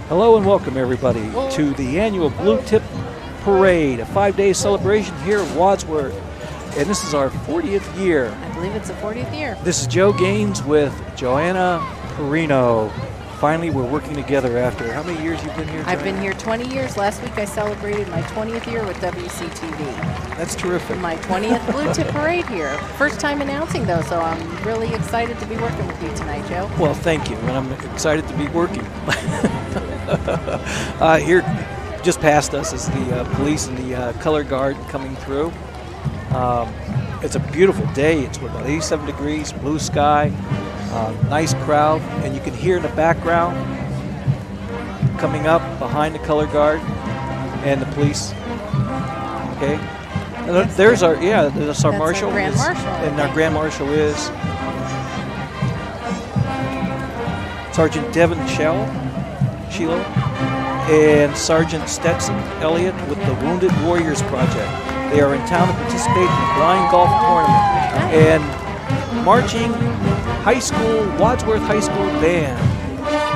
Hello and welcome everybody to the annual Blue Tip Parade, a 5-day celebration here at Wadsworth. And this is our 40th year. I believe it's the 40th year. This is Joe Gaines with Joanna Perino. Finally, we're working together after how many years you've been here, Joanna? I've been here 20 years. Last week I celebrated my 20th year with WCTV. That's terrific. My 20th Blue Tip Parade here. First time announcing though, so I'm really excited to be working with you tonight, Joe. Well, thank you, and I'm excited to be working. Here, just past us is the police and the color guard coming through. It's a beautiful day. It's about 87 degrees, blue sky, nice crowd, and you can hear in the background coming up behind the color guard and the police. Okay, there's our that's our marshal. Our Grand Marshal, and our Grand Marshal is Sergeant Devin Sheila, and Sergeant Stetson Elliott with the Wounded Warriors Project. They are in town to participate in the blind golf tournament. And marching Wadsworth High School band.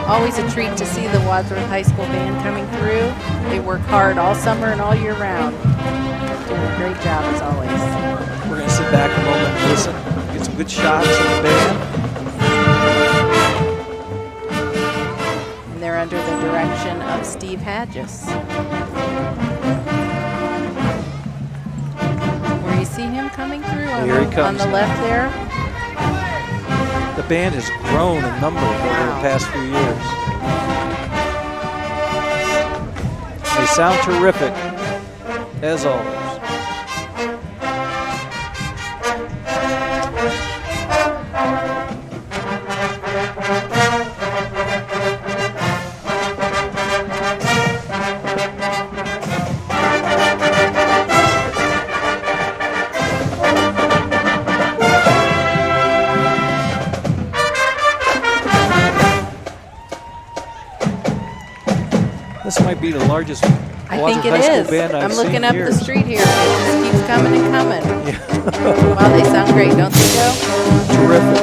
Always a treat to see the Wadsworth High School band coming through. They work hard all summer and all year round. Doing a great job as always. We're going to sit back a moment and listen, get some good shots of the band. And they're under the direction of Steve Hadgis. Where you see him coming through on the left there. The band has grown in number over the past few years. They sound terrific, as always. This might be the largest Wadsworth High School band I've seen in years. I'm looking up the street here. It just keeps coming and coming. Yeah. Wow, they sound great, don't they, Joe? Terrific.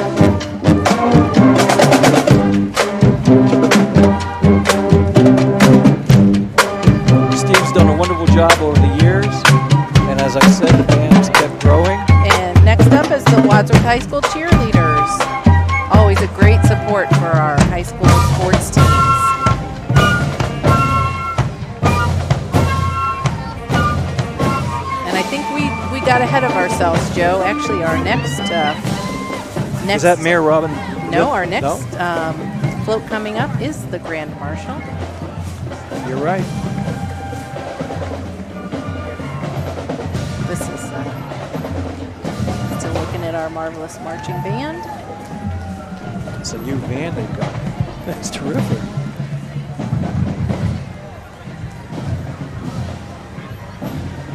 Steve's done a wonderful job over the years, and as I said, the band's kept growing. And next up is the Wadsworth High School cheerleaders. Always a great support for our high school sports teams. Got ahead of ourselves, Joe. Actually, our next is that Mayor Robin? No, our next float coming up is the Grand Marshal. You're right. This is still looking at our marvelous marching band. It's a new band they've got. That's terrific.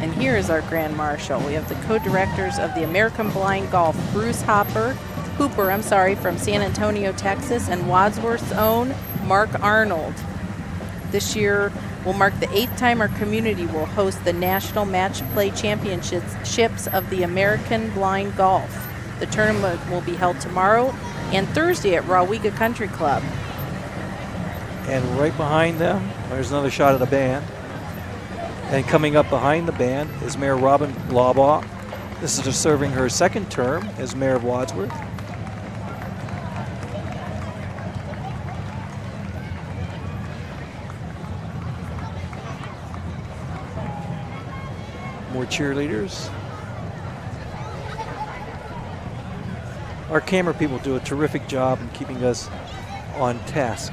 And here is our Grand Marshal. We have the co-directors of the American Blind Golf, Bruce Hooper, from San Antonio, Texas, and Wadsworth's own Mark Arnold. This year will mark the 8th time our community will host the National Match Play Championships of the American Blind Golf. The tournament will be held tomorrow and Thursday at Rawega Country Club. And right behind them, there's another shot of the band. And coming up behind the band is Mayor Robin Blaubaugh. This is serving her second term as Mayor of Wadsworth. More cheerleaders. Our camera people do a terrific job in keeping us on task.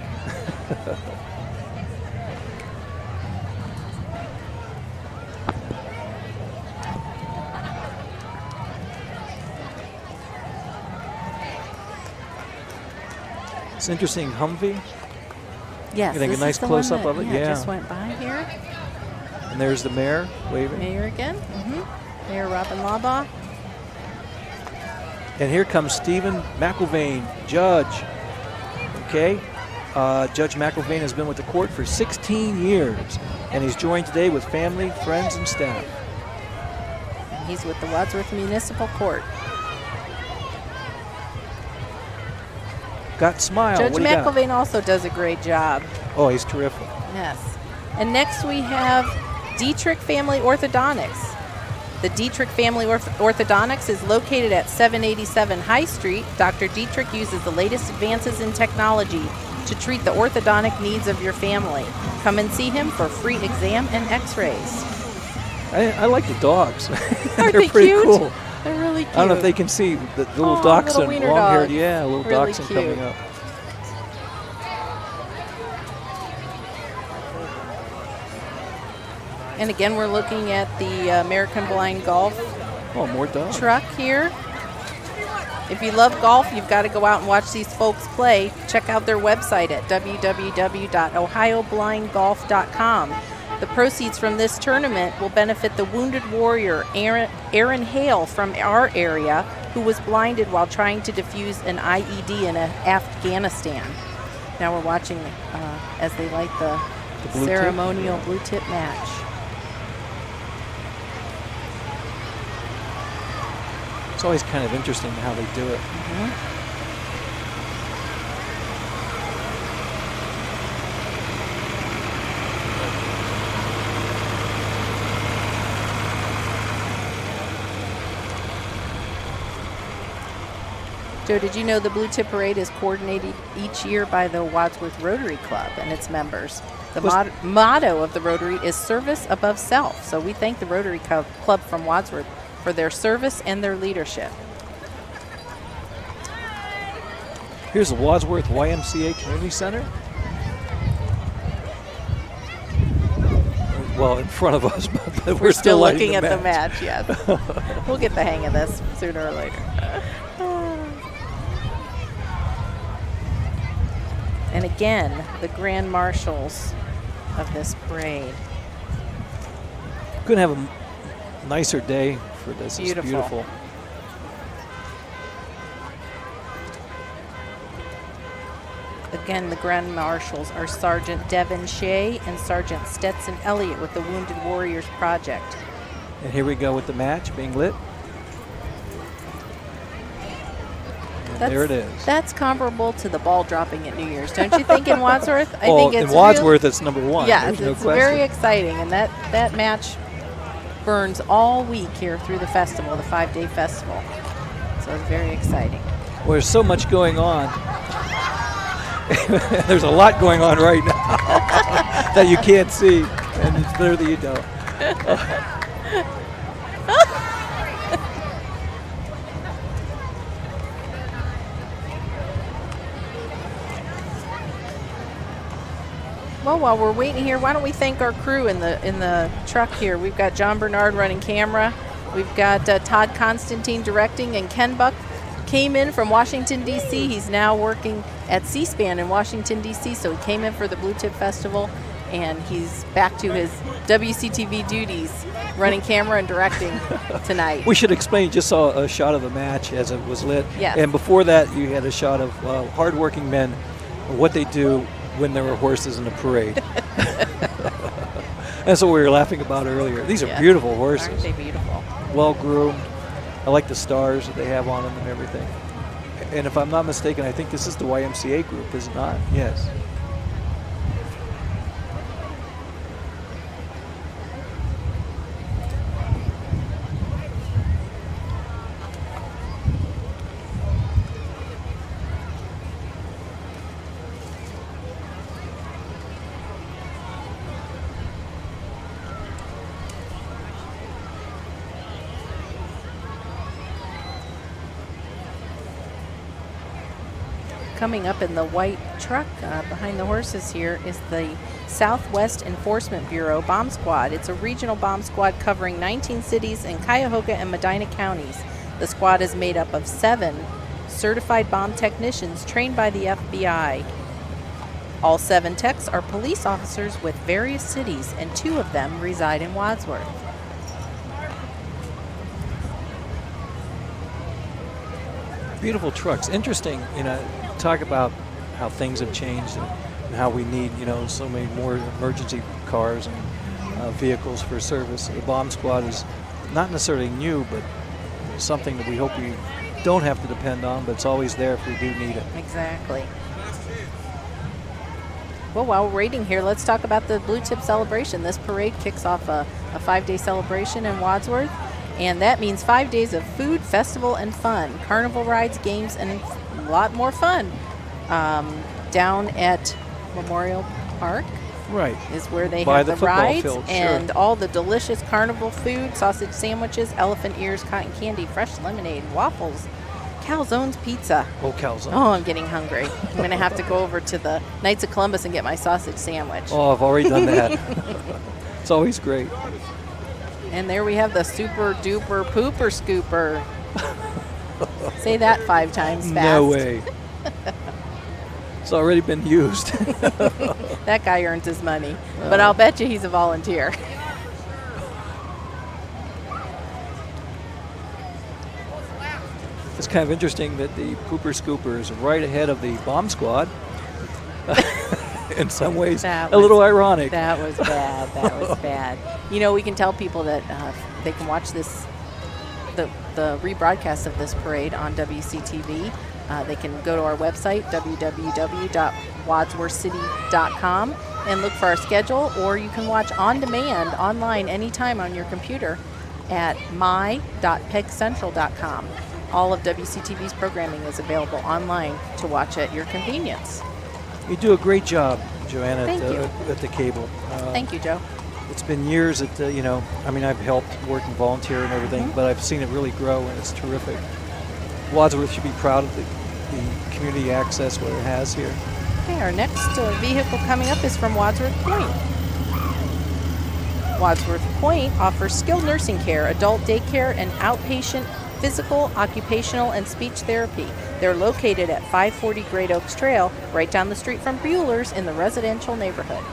It's interesting, Humvee. Yes, getting a nice close-up of it. Yeah, just went by here. And there's the mayor waving. Mayor again. Mayor Robin Blaubaugh. And here comes Stephen McIlvain, judge. Okay, Judge McIlvain has been with the court for 16 years, and he's joined today with family, friends, and staff. He's with the Wadsworth Municipal Court. Got smile. Judge McIlvain also does a great job. Oh, he's terrific. Yes. And next we have Dietrich Family Orthodontics. The Dietrich Family Orthodontics is located at 787 High Street. Dr. Dietrich uses the latest advances in technology to treat the orthodontic needs of your family. Come and see him for free exam and x-rays. I like the dogs. Aren't They're they pretty cute? cool. They're really cute. I don't know if they can see the little Oh, dachshund, little wiener long-haired. dogs. Yeah, a little Really dachshund cute. coming up. And again, we're looking at the American Blind Golf Oh, more dogs. truck here. If you love golf, you've got to go out and watch these folks play. Check out their website at www.ohioblindgolf.com. The proceeds from this tournament will benefit the wounded warrior Aaron Hale from our area, who was blinded while trying to defuse an IED in Afghanistan. Now we're watching as they light the blue ceremonial blue tip match. It's always kind of interesting how they do it. Joe, did you know the Blue Tip Parade is coordinated each year by the Wadsworth Rotary Club and its members? The motto of the Rotary is service above self. So we thank the Rotary Club from Wadsworth for their service and their leadership. Here's the Wadsworth YMCA Community Center. Well, in front of us, but we're still looking lighting at the match. Yes, we'll get the hang of this sooner or later. And again, the grand marshals of this parade. Couldn't have a nicer day for this. Beautiful. It's beautiful. Again, the grand marshals are Sergeant Devin Shea and Sergeant Stetson Elliott with the Wounded Warriors Project. And here we go with the match being lit. And there it is. That's comparable to the ball dropping at New Year's, don't you think, in Wadsworth? I Well, think it's in Wadsworth, it's number one. Yeah, There's no it's question. very exciting, and that match burns all week here through the festival, the 5-day festival. So it's very exciting. Well, there's so much going on. There's a lot going on right now that you can't see, and it's better that you don't. Well, while we're waiting here, why don't we thank our crew in the truck here? We've got John Bernard running camera. We've got Todd Constantine directing, and Ken Buck came in from Washington, D.C. He's now working at C-SPAN in Washington, D.C., so he came in for the Blue Tip Festival, and he's back to his WCTV duties, running camera and directing tonight. We should explain, you just saw a shot of the match as it was lit. Yes. And before that, you had a shot of hardworking men, what they do when there were horses in a parade. That's what we were laughing about earlier. These are beautiful horses. Aren't they beautiful? Well groomed. I like the stars that they have on them and everything. And if I'm not mistaken, I think this is the YMCA group, is it not? Yes. Coming up in the white truck behind the horses here is the Southwest Enforcement Bureau Bomb Squad. It's a regional bomb squad covering 19 cities in Cuyahoga and Medina counties. The squad is made up of 7 certified bomb technicians trained by the FBI. All 7 techs are police officers with various cities, and 2 of them reside in Wadsworth. Beautiful trucks. Interesting, talk about how things have changed and how we need, so many more emergency cars and vehicles for service. The bomb squad is not necessarily new, but something that we hope we don't have to depend on, but it's always there if we do need it. Exactly. Well, while we're waiting here, let's talk about the Blue Tip celebration. This parade kicks off a 5-day celebration in Wadsworth, and that means 5 days of food, festival, and fun. Carnival rides, games, and a lot more fun. Down at Memorial Park is where they have the rides field, and all the delicious carnival food, sausage sandwiches, elephant ears, cotton candy, fresh lemonade, waffles, Calzone's pizza. Oh, Calzone. Oh, I'm getting hungry. I'm going to have to go over to the Knights of Columbus and get my sausage sandwich. Oh, I've already done that. It's always great. And there we have the super duper pooper scooper. Say that 5 times fast. No way. It's already been used. That guy earns his money. But I'll bet you he's a volunteer. It's kind of interesting that the pooper scooper is right ahead of the bomb squad. In some ways, a little ironic. That was bad. That was bad. You know, we can tell people that they can watch this, the rebroadcast of this parade on WCTV. They can go to our website, www.wadsworthcity.com, and look for our schedule, or you can watch on demand online anytime on your computer at my.pegcentral.com. All of WCTV's programming is available online to watch at your convenience. You do a great job, Joanna, at the cable. Thank you, Joe. It's been years that, I've helped work and volunteer and everything, but I've seen it really grow, and it's terrific. Wadsworth should be proud of the community access, what it has here. Okay, our next vehicle coming up is from Wadsworth Point. Wadsworth Point offers skilled nursing care, adult daycare, and outpatient physical, occupational, and speech therapy. They're located at 540 Great Oaks Trail, right down the street from Bueller's in the residential neighborhood.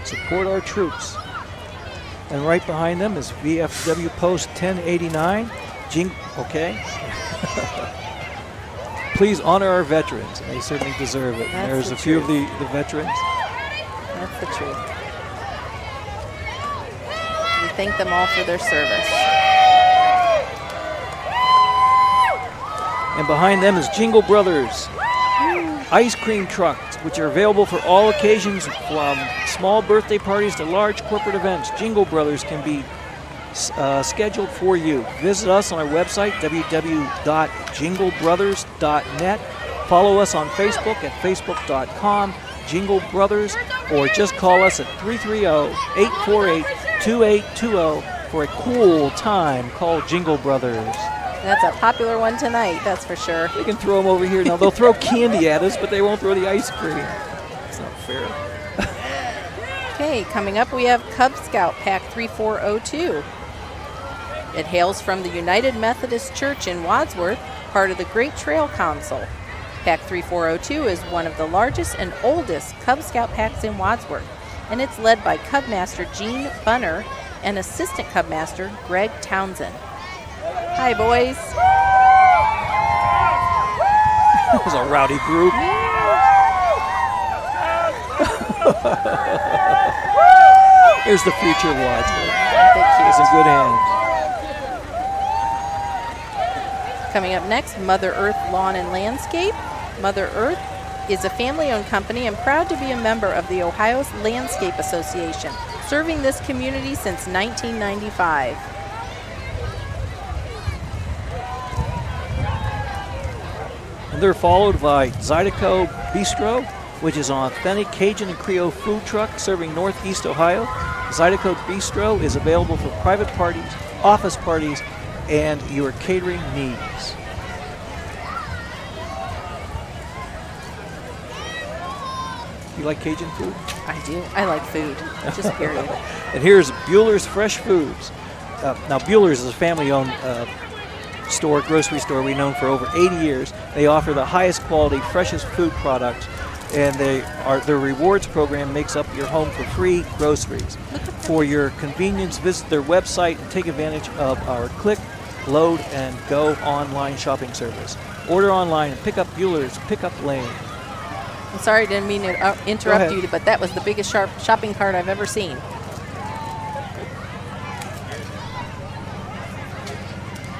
Support our troops. And right behind them is VFW Post 1089. Okay. Please honor our veterans. They certainly deserve it. There's a few of the veterans. That's the truth. We thank them all for their service. And behind them is Jingle Brothers ice cream trucks, which are available for all occasions, from small birthday parties to large corporate events. Jingle Brothers can be scheduled for you. Visit us on our website, www.jinglebrothers.net. Follow us on Facebook at facebook.com/Jingle Brothers, or just call us at 330-848-2820 for a cool time called Jingle Brothers. That's a popular one tonight, that's for sure. They can throw them over here. Now, they'll throw candy at us, but they won't throw the ice cream. It's not fair. Okay, coming up we have Cub Scout Pack 3402. It hails from the United Methodist Church in Wadsworth, part of the Great Trail Council. Pack 3402 is one of the largest and oldest Cub Scout packs in Wadsworth, and it's led by Cub Master Gene Bunner and Assistant Cub Master Greg Townsend. Hi, boys. That was a rowdy group. Here's the future of Wadsworth. It's in good hands. Coming up next, Mother Earth Lawn and Landscape. Mother Earth is a family-owned company and proud to be a member of the Ohio's Landscape Association, serving this community since 1995. And they're followed by Zydeco Bistro, which is an authentic Cajun and Creole food truck serving Northeast Ohio. Zydeco Bistro is available for private parties, office parties, and your catering needs. You like Cajun food? I do. I like food, just period. And here's Bueller's Fresh Foods. Now, Bueller's is a family-owned grocery store we've known for over 80 years. They offer the highest quality, freshest food products, and their rewards program makes up your home for free groceries. For your convenience, visit their website and take advantage of our click, load, and go online shopping service. Order online and pick up Bueller's Pickup Lane. I'm sorry, I didn't mean to interrupt you, but that was the biggest shopping cart I've ever seen.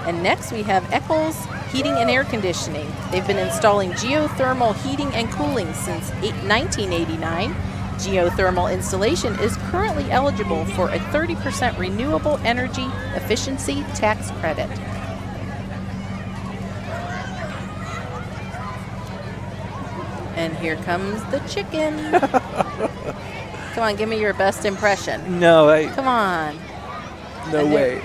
And next we have Eccles Heating and Air Conditioning. They've been installing geothermal heating and cooling since 1989. Geothermal installation is currently eligible for a 30% renewable energy efficiency tax credit. And here comes the chicken. Come on, give me your best impression. No, Come on. No way.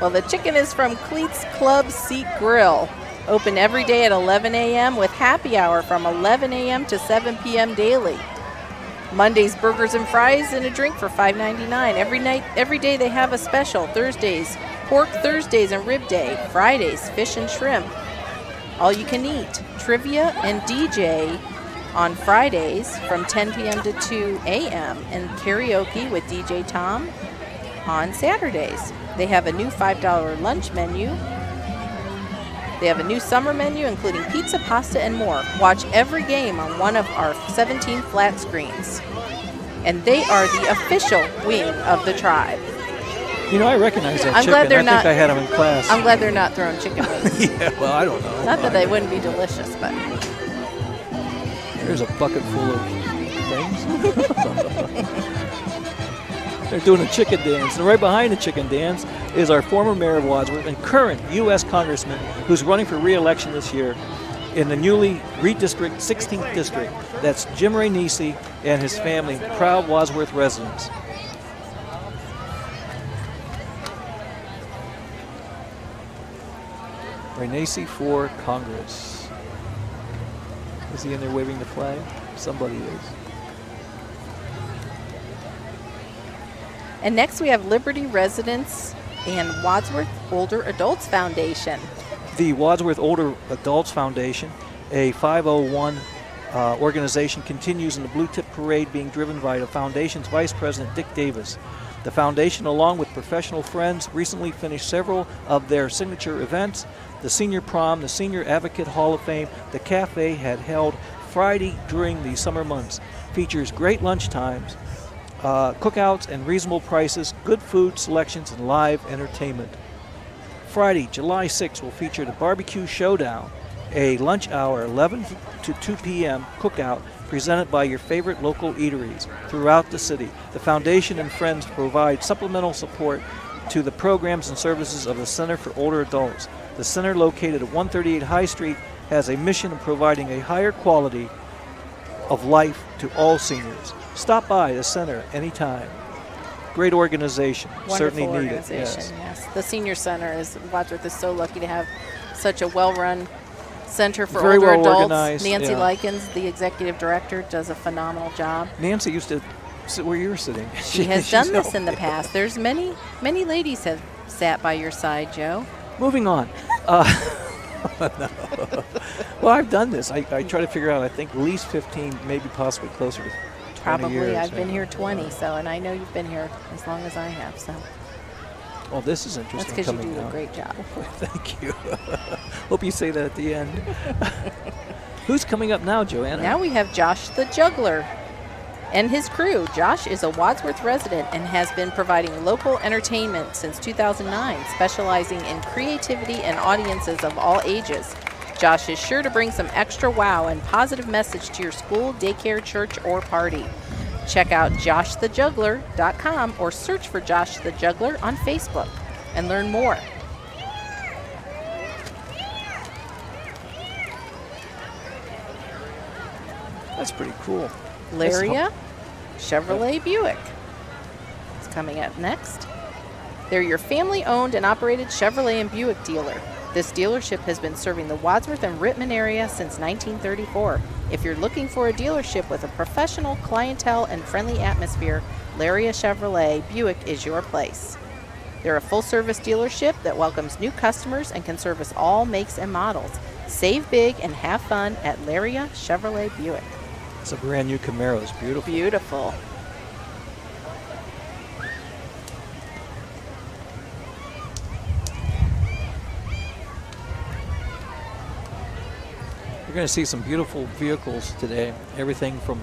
Well, the chicken is from Cleats Club Seat Grill. Open every day at 11 a.m. with happy hour from 11 a.m. to 7 p.m. daily. Mondays, burgers and fries and a drink for $5.99. Every day they have a special. Thursdays, pork Thursdays and rib day. Fridays, fish and shrimp. All you can eat. Trivia and DJ on Fridays from 10 p.m. to 2 a.m. and karaoke with DJ Tom on Saturdays. They have a new $5 lunch menu. They have a new summer menu including pizza, pasta, and more. Watch every game on one of our 17 flat screens. And they are the official wing of the tribe. You know, I recognize that I'm chicken. glad they're I not, think I had them in class. I'm glad they're not throwing chicken wings. Yeah, well, I don't know. Not that they wouldn't be delicious, but... There's a bucket full of things. They're doing a chicken dance. And right behind the chicken dance is our former mayor of Wadsworth and current U.S. congressman who's running for re-election this year in the newly redistricted 16th district. That's Jim Rainisi and his family, proud Wadsworth residents. Rainisi for Congress. Is he in there waving the flag? Somebody is. And next we have Liberty Residents and Wadsworth Older Adults Foundation. The Wadsworth Older Adults Foundation, a 501 organization, continues in the Blue Tip Parade being driven by the foundation's Vice President Dick Davis. The foundation, along with professional friends, recently finished several of their signature events. The Senior Prom, the Senior Advocate Hall of Fame, the cafe had held Friday during the summer months. Features great lunch times, cookouts and reasonable prices, good food selections, and live entertainment. Friday, July 6th will feature the Barbecue Showdown, a lunch hour 11 to 2 p.m. cookout presented by your favorite local eateries throughout the city. The foundation and friends provide supplemental support to the programs and services of the Center for Older Adults. The center, located at 138 High Street, has a mission of providing a higher quality of life to all seniors. Stop by the center anytime. Great organization. Wonderful Certainly organization, needed. yes. The senior center Wadsworth is so lucky to have such a well-run center for Very older well adults. organized, Nancy yeah. Likens, the executive director, does a phenomenal job. Nancy used to sit where you were sitting. She has done this in the past. There's many ladies have sat by your side, Joe. Moving on. No. Well, I've done this. I try to figure out, I think, at least 15, maybe possibly closer to 20 Probably. years. I've been here 20, and I know you've been here as long as I have, so. Oh, this is That's interesting. because you coming do now. a great job. Thank you. Hope you say that at the end. Who's coming up now, Joanna? Now we have Josh the Juggler and his crew. Josh is a Wadsworth resident and has been providing local entertainment since 2009, specializing in creativity and audiences of all ages. Josh is sure to bring some extra wow and positive message to your school, daycare, church, or party. Check out joshthejuggler.com or search for Josh the Juggler on Facebook and learn more. That's pretty cool. Laria Chevrolet Buick is coming up next. They're your family-owned and operated Chevrolet and Buick dealer. This dealership has been serving the Wadsworth and Rittman area since 1934. If you're looking for a dealership with a professional clientele and friendly atmosphere, Laria Chevrolet Buick is your place. They're a full-service dealership that welcomes new customers and can service all makes and models. Save big and have fun at Laria Chevrolet Buick. It's a brand new Camaro. It's beautiful. Beautiful. We're going to see some beautiful vehicles today. Everything from,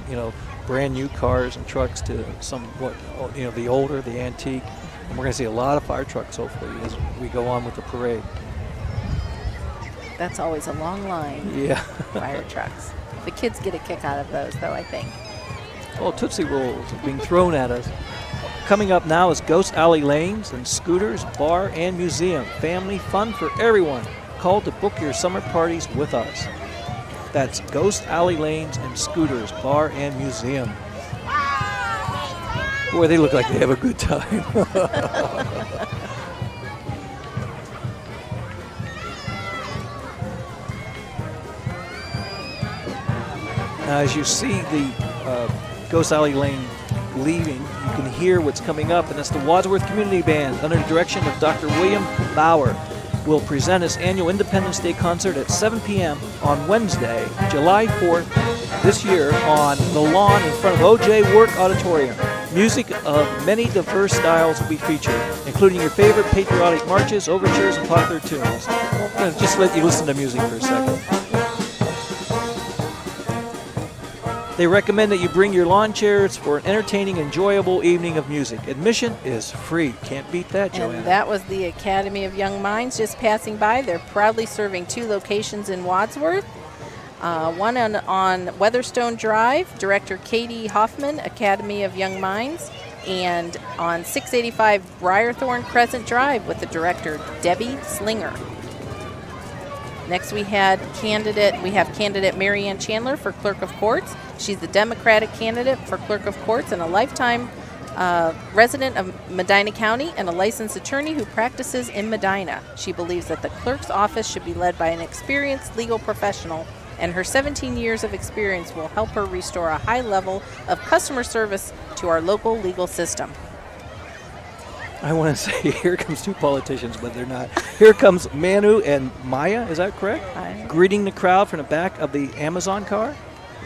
brand new cars and trucks to somewhat, the older, the antique. And we're going to see a lot of fire trucks, hopefully, as we go on with the parade. That's always a long line. Yeah. Fire trucks. The kids get a kick out of those, though, I think. Oh, Tootsie Rolls are being thrown at us. Coming up now is Ghost Alley Lanes and Scooters, Bar and Museum. Family fun for everyone. Call to book your summer parties with us. That's Ghost Alley Lanes and Scooters, Bar and Museum. Boy, they look like they have a good time. Now, as you see the Ghost Alley Lane leaving, you can hear what's coming up, and that's the Wadsworth Community Band under the direction of Dr. William Bauer. Will present his annual Independence Day concert at 7 p.m. on Wednesday, July 4th, this year on the lawn in front of O.J. Work Auditorium. Music of many diverse styles will be featured, including your favorite patriotic marches, overtures, and popular tunes. I'm going to just let you listen to music for a second. They recommend that you bring your lawn chairs for an entertaining, enjoyable evening of music. Admission is free. Can't beat that, Joanna. And that was the Academy of Young Minds just passing by. They're proudly serving 2 locations in Wadsworth. One on Weatherstone Drive, Director Katie Hoffman, Academy of Young Minds, and on 685 Briarthorn Crescent Drive with the Director Debbie Slinger. Next we have candidate Mary Ann Chandler for Clerk of Courts. She's the Democratic candidate for Clerk of Courts and a lifetime resident of Medina County and a licensed attorney who practices in Medina. She believes that the clerk's office should be led by an experienced legal professional, and her 17 years of experience will help her restore a high level of customer service to our local legal system. I want to say, here comes 2 politicians, but they're not. Here comes Manu and Maya, is that correct? Greeting the crowd from the back of the Amazon car?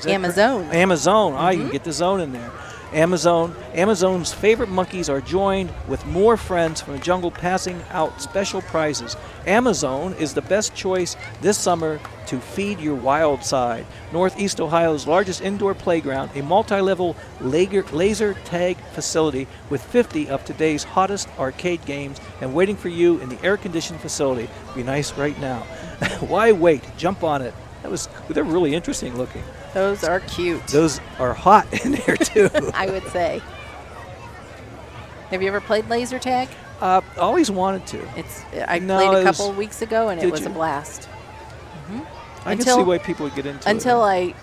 Amazon. Amazon. You can get the zone in there. Amazon's favorite monkeys are joined with more friends from the jungle passing out special prizes. Amazon is the best choice this summer to feed your wild side. Northeast Ohio's largest indoor playground, a multi-level laser tag facility with 50 of today's hottest arcade games and waiting for you in the air-conditioned facility. Be nice right now. Why wait? Jump on it. They're really interesting looking. Those are cute. Those are hot in there too. I would say. Have you ever played laser tag? Always wanted to. I played a couple of weeks ago, and it was a blast. I can see why people would get into it. Until I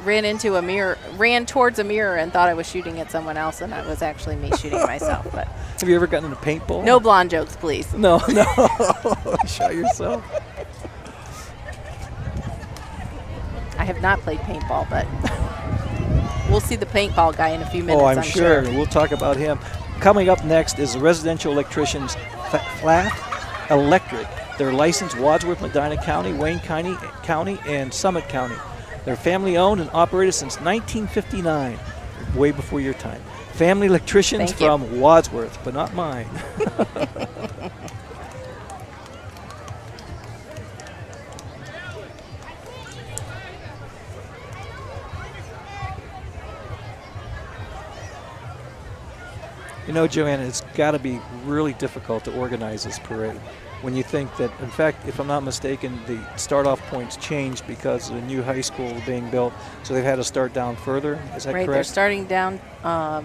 ran towards a mirror and thought I was shooting at someone else, and it was actually me shooting myself. But have you ever gotten into paintball? No blonde jokes, please. No. Shot yourself. I have not played paintball, but we'll see the paintball guy in a few minutes. Oh, I'm sure. We'll talk about him. Coming up next is the residential electricians, Flat Electric. They're licensed Wadsworth, Medina County, Wayne County, and Summit County. They're family-owned and operated since 1959, way before your time. Family electricians from Wadsworth, but not mine. You know, Joanna, it's got to be really difficult to organize this parade when you think that, in fact, if I'm not mistaken, the start-off points changed because the new high school is being built, so they've had to start down further. Is that correct? Right, they're starting down more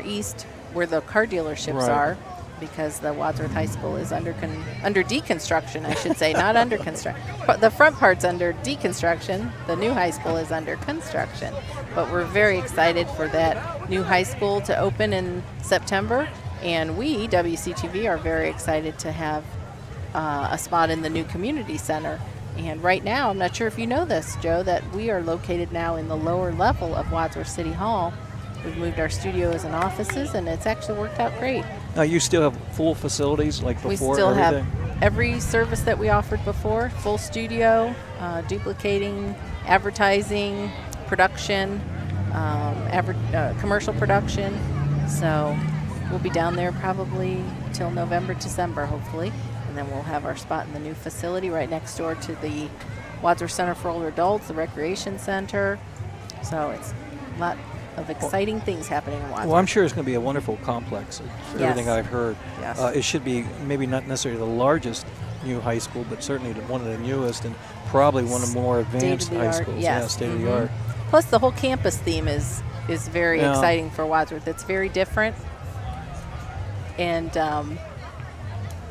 east, where the car dealerships are, because the Wadsworth High School is under deconstruction, I should say, not under construction. The front part's under deconstruction. The new high school is under construction. But we're very excited for that new high school to open in September. And we, WCTV, are very excited to have a spot in the new community center. And right now, I'm not sure if you know this, Joe, that we are located now in the lower level of Wadsworth City Hall. We've moved our studios and offices, and it's actually worked out great. Now, you still have full facilities like before? We still have every service that we offered before, full studio, duplicating, advertising, production, commercial production. So we'll be down there probably till November, December, hopefully. And then we'll have our spot in the new facility right next door to the Wadsworth Center for Older Adults, the Recreation Center. So it's a lot of exciting things happening in Wadsworth. Well, I'm sure it's going to be a wonderful complex, for everything I've heard. Yes. It should be maybe not necessarily the largest new high school, but certainly one of the newest and probably one of the more advanced high schools. Yes. Yeah, state of the art. Plus, the whole campus theme is very exciting for Wadsworth. It's very different, and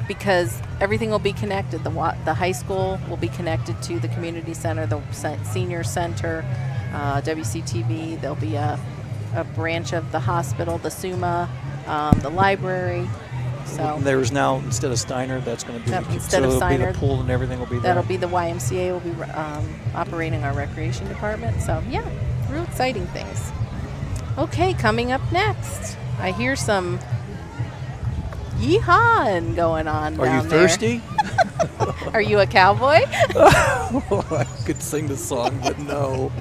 because everything will be connected. The high school will be connected to the community center, the senior center, WCTV. There'll be a branch of the hospital, the SUMA, the library. So there's now, instead of Steiner, that's going to be instead of Steiner, the pool and everything will be there. That'll be the YMCA will be operating our recreation department. So yeah, real exciting things. Okay, coming up next, I hear some yeehaw going on. Are you thirsty? Are you a cowboy? I could sing the song, but no.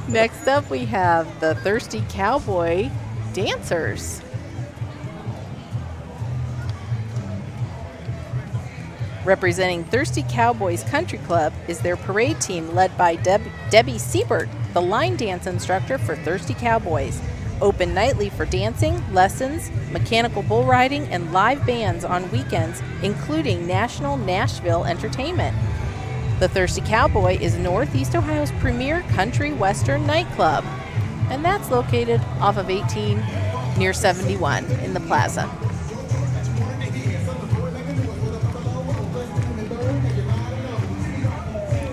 Next up, we have the Thirsty Cowboy Dancers. Representing Thirsty Cowboys Country Club is their parade team led by Debbie Siebert, the line dance instructor for Thirsty Cowboys. Open nightly for dancing, lessons, mechanical bull riding, and live bands on weekends, including National Nashville Entertainment. The Thirsty Cowboy is Northeast Ohio's premier country western nightclub, and that's located off of 18 near 71 in the plaza.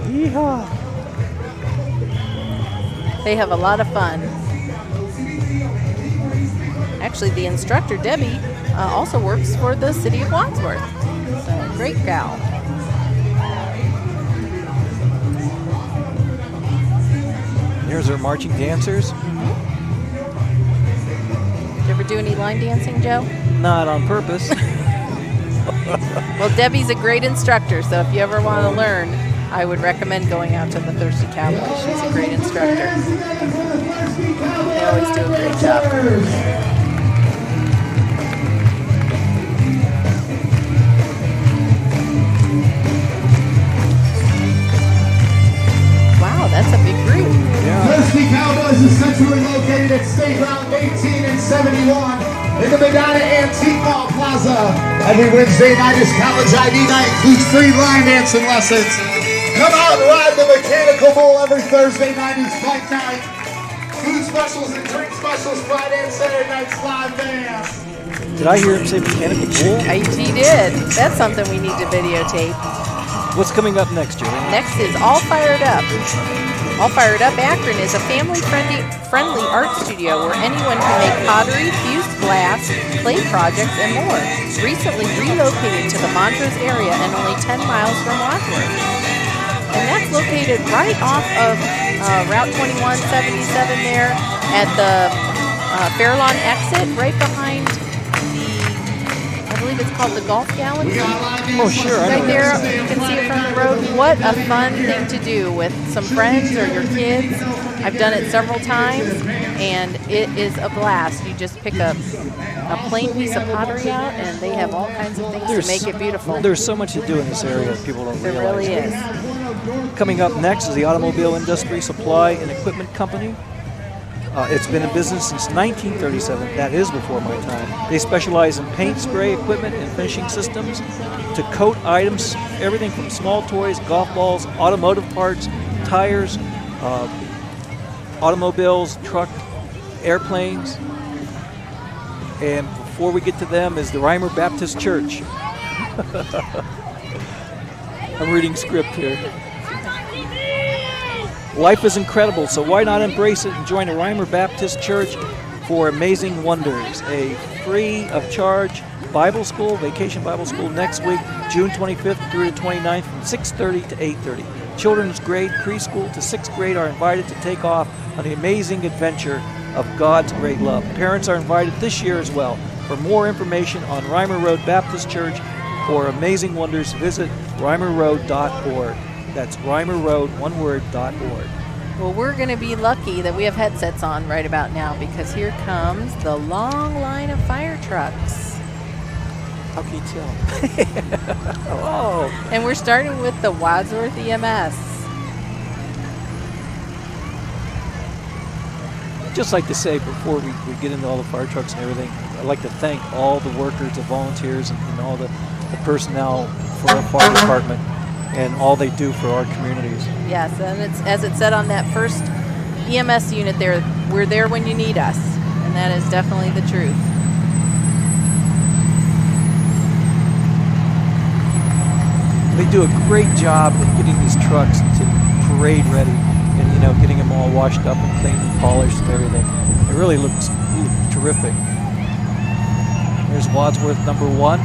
Yeehaw! They have a lot of fun. Actually, the instructor, Debbie, also works for the City of Wadsworth. So, great gal. Here's our marching dancers. Did you ever do any line dancing, Joe? Not on purpose. Well, Debbie's a great instructor, so if you ever want to learn, I would recommend going out to the Thirsty Cowboy. She's a great instructor. They always do a great job. Wow, that's a big group. Thirsty Cowboys is centrally located at State Route 18 and 71 in the Medina Antique Mall Plaza. Every Wednesday night is college ID night, includes free line dancing lessons. Come out and ride the mechanical bull every Thursday night is fight night. Food specials and drink specials Friday and Saturday nights live bands. Did I hear him say mechanical bull? He did. That's something we need to videotape. What's coming up next, Julie? Next is All Fired Up. All Fired Up Akron is a family-friendly art studio where anyone can make pottery, fused glass, clay projects, and more. Recently relocated to the Montrose area and only 10 miles from Wadsworth. And that's located right off of Route 2177 there at the Fairlawn exit, right behind I believe it's called the Golf Galaxy. Oh, sure. Right there, you can see it from the road. What a fun thing to do with some friends or your kids. I've done it several times, and it is a blast. You just pick up a plain piece of pottery out, and they have all kinds of things to make it beautiful. There's so much to do in this area that people don't There realize. really is. Coming up next is the Automobile Industry Supply and Equipment Company. It's been in business since 1937. That is before my time. They specialize in paint, spray, equipment, and finishing systems to coat items, everything from small toys, golf balls, automotive parts, tires, automobiles, truck, airplanes. And before we get to them is the Reimer Baptist Church. I'm reading script here. Life is incredible, so why not embrace it and join the Reimer Baptist Church for Amazing Wonders, a free of charge Bible school, vacation Bible school next week, June 25th through the 29th from 6:30 to 8:30. Children's grade, preschool to 6th grade are invited to take off on the amazing adventure of God's great love. Parents are invited this year as well. For more information on Reimer Road Baptist Church or Amazing Wonders, visit reimerroad.org. That's reimerroad, one word, .org. Well, we're going to be lucky that we have headsets on right about now because here comes the long line of fire trucks. How can you tell? Oh. And we're starting with the Wadsworth EMS. just like to say, before we get into all the fire trucks and everything, I'd like to thank all the workers, the volunteers, and all the personnel for our fire department and all they do for our communities. Yes, and it's as it said on that first EMS unit there, we're there when you need us, and that is definitely the truth. They do a great job of getting these trucks to parade ready and, getting them all washed up and cleaned and polished and everything. It really looks terrific. There's Wadsworth number 1.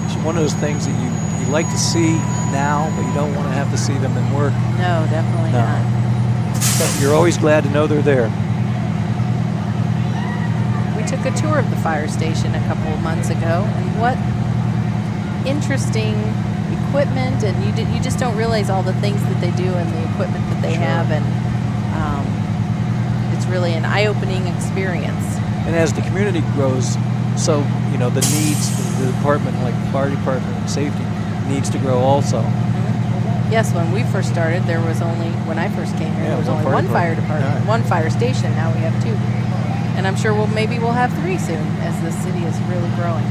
It's one of those things that you like to see now, but you don't want to have to see them in work. No, definitely not. But you're always glad to know they're there. We took a tour of the fire station a couple of months ago, and what interesting equipment, and you just don't realize all the things that they do and the equipment that they have, and it's really an eye-opening experience. And as the community grows, so the needs of the department, like fire department and safety, needs to grow also. Mm-hmm. Yes, when we first started, there was only, when I first came here, there was only one fire department, one fire station. Now we have 2. And I'm sure maybe we'll have 3 soon as the city is really growing.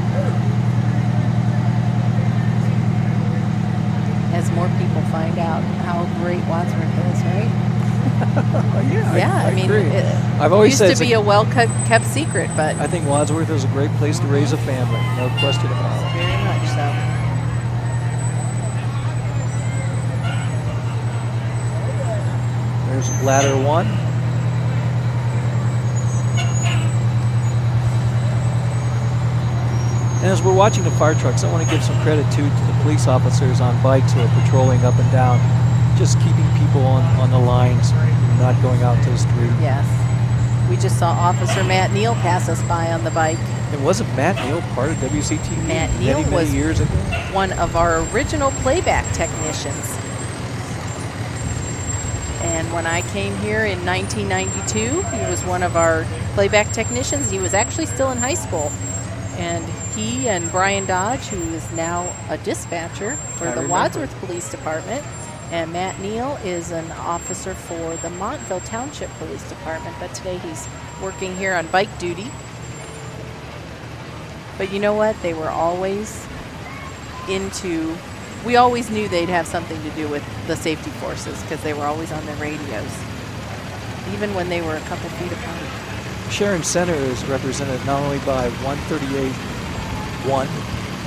As more people find out how great Wadsworth is, right? I mean, agree. I've always used said to be a well-kept secret, but I think Wadsworth is a great place to raise a family, no question about it. very much so. There's ladder 1. And as we're watching the fire trucks, I want to give some credit to the police officers on bikes who are patrolling up and down, just keeping people on the lines, not going out to the street. Yes. We just saw Officer Matt Neal pass us by on the bike. And wasn't Matt Neal part of WCTV Matt Neal many was years ago? one of our original playback technicians. And when I came here in 1992, he was one of our playback technicians. He was actually still in high school. And he and Brian Dodge, who is now a dispatcher for the Wadsworth Police Department, and Matt Neal is an officer for the Montville Township Police Department, but today he's working here on bike duty. But you know what? They were always we always knew they'd have something to do with the safety forces because they were always on their radios, even when they were a couple feet apart. Sharon Center is represented not only by 138-1,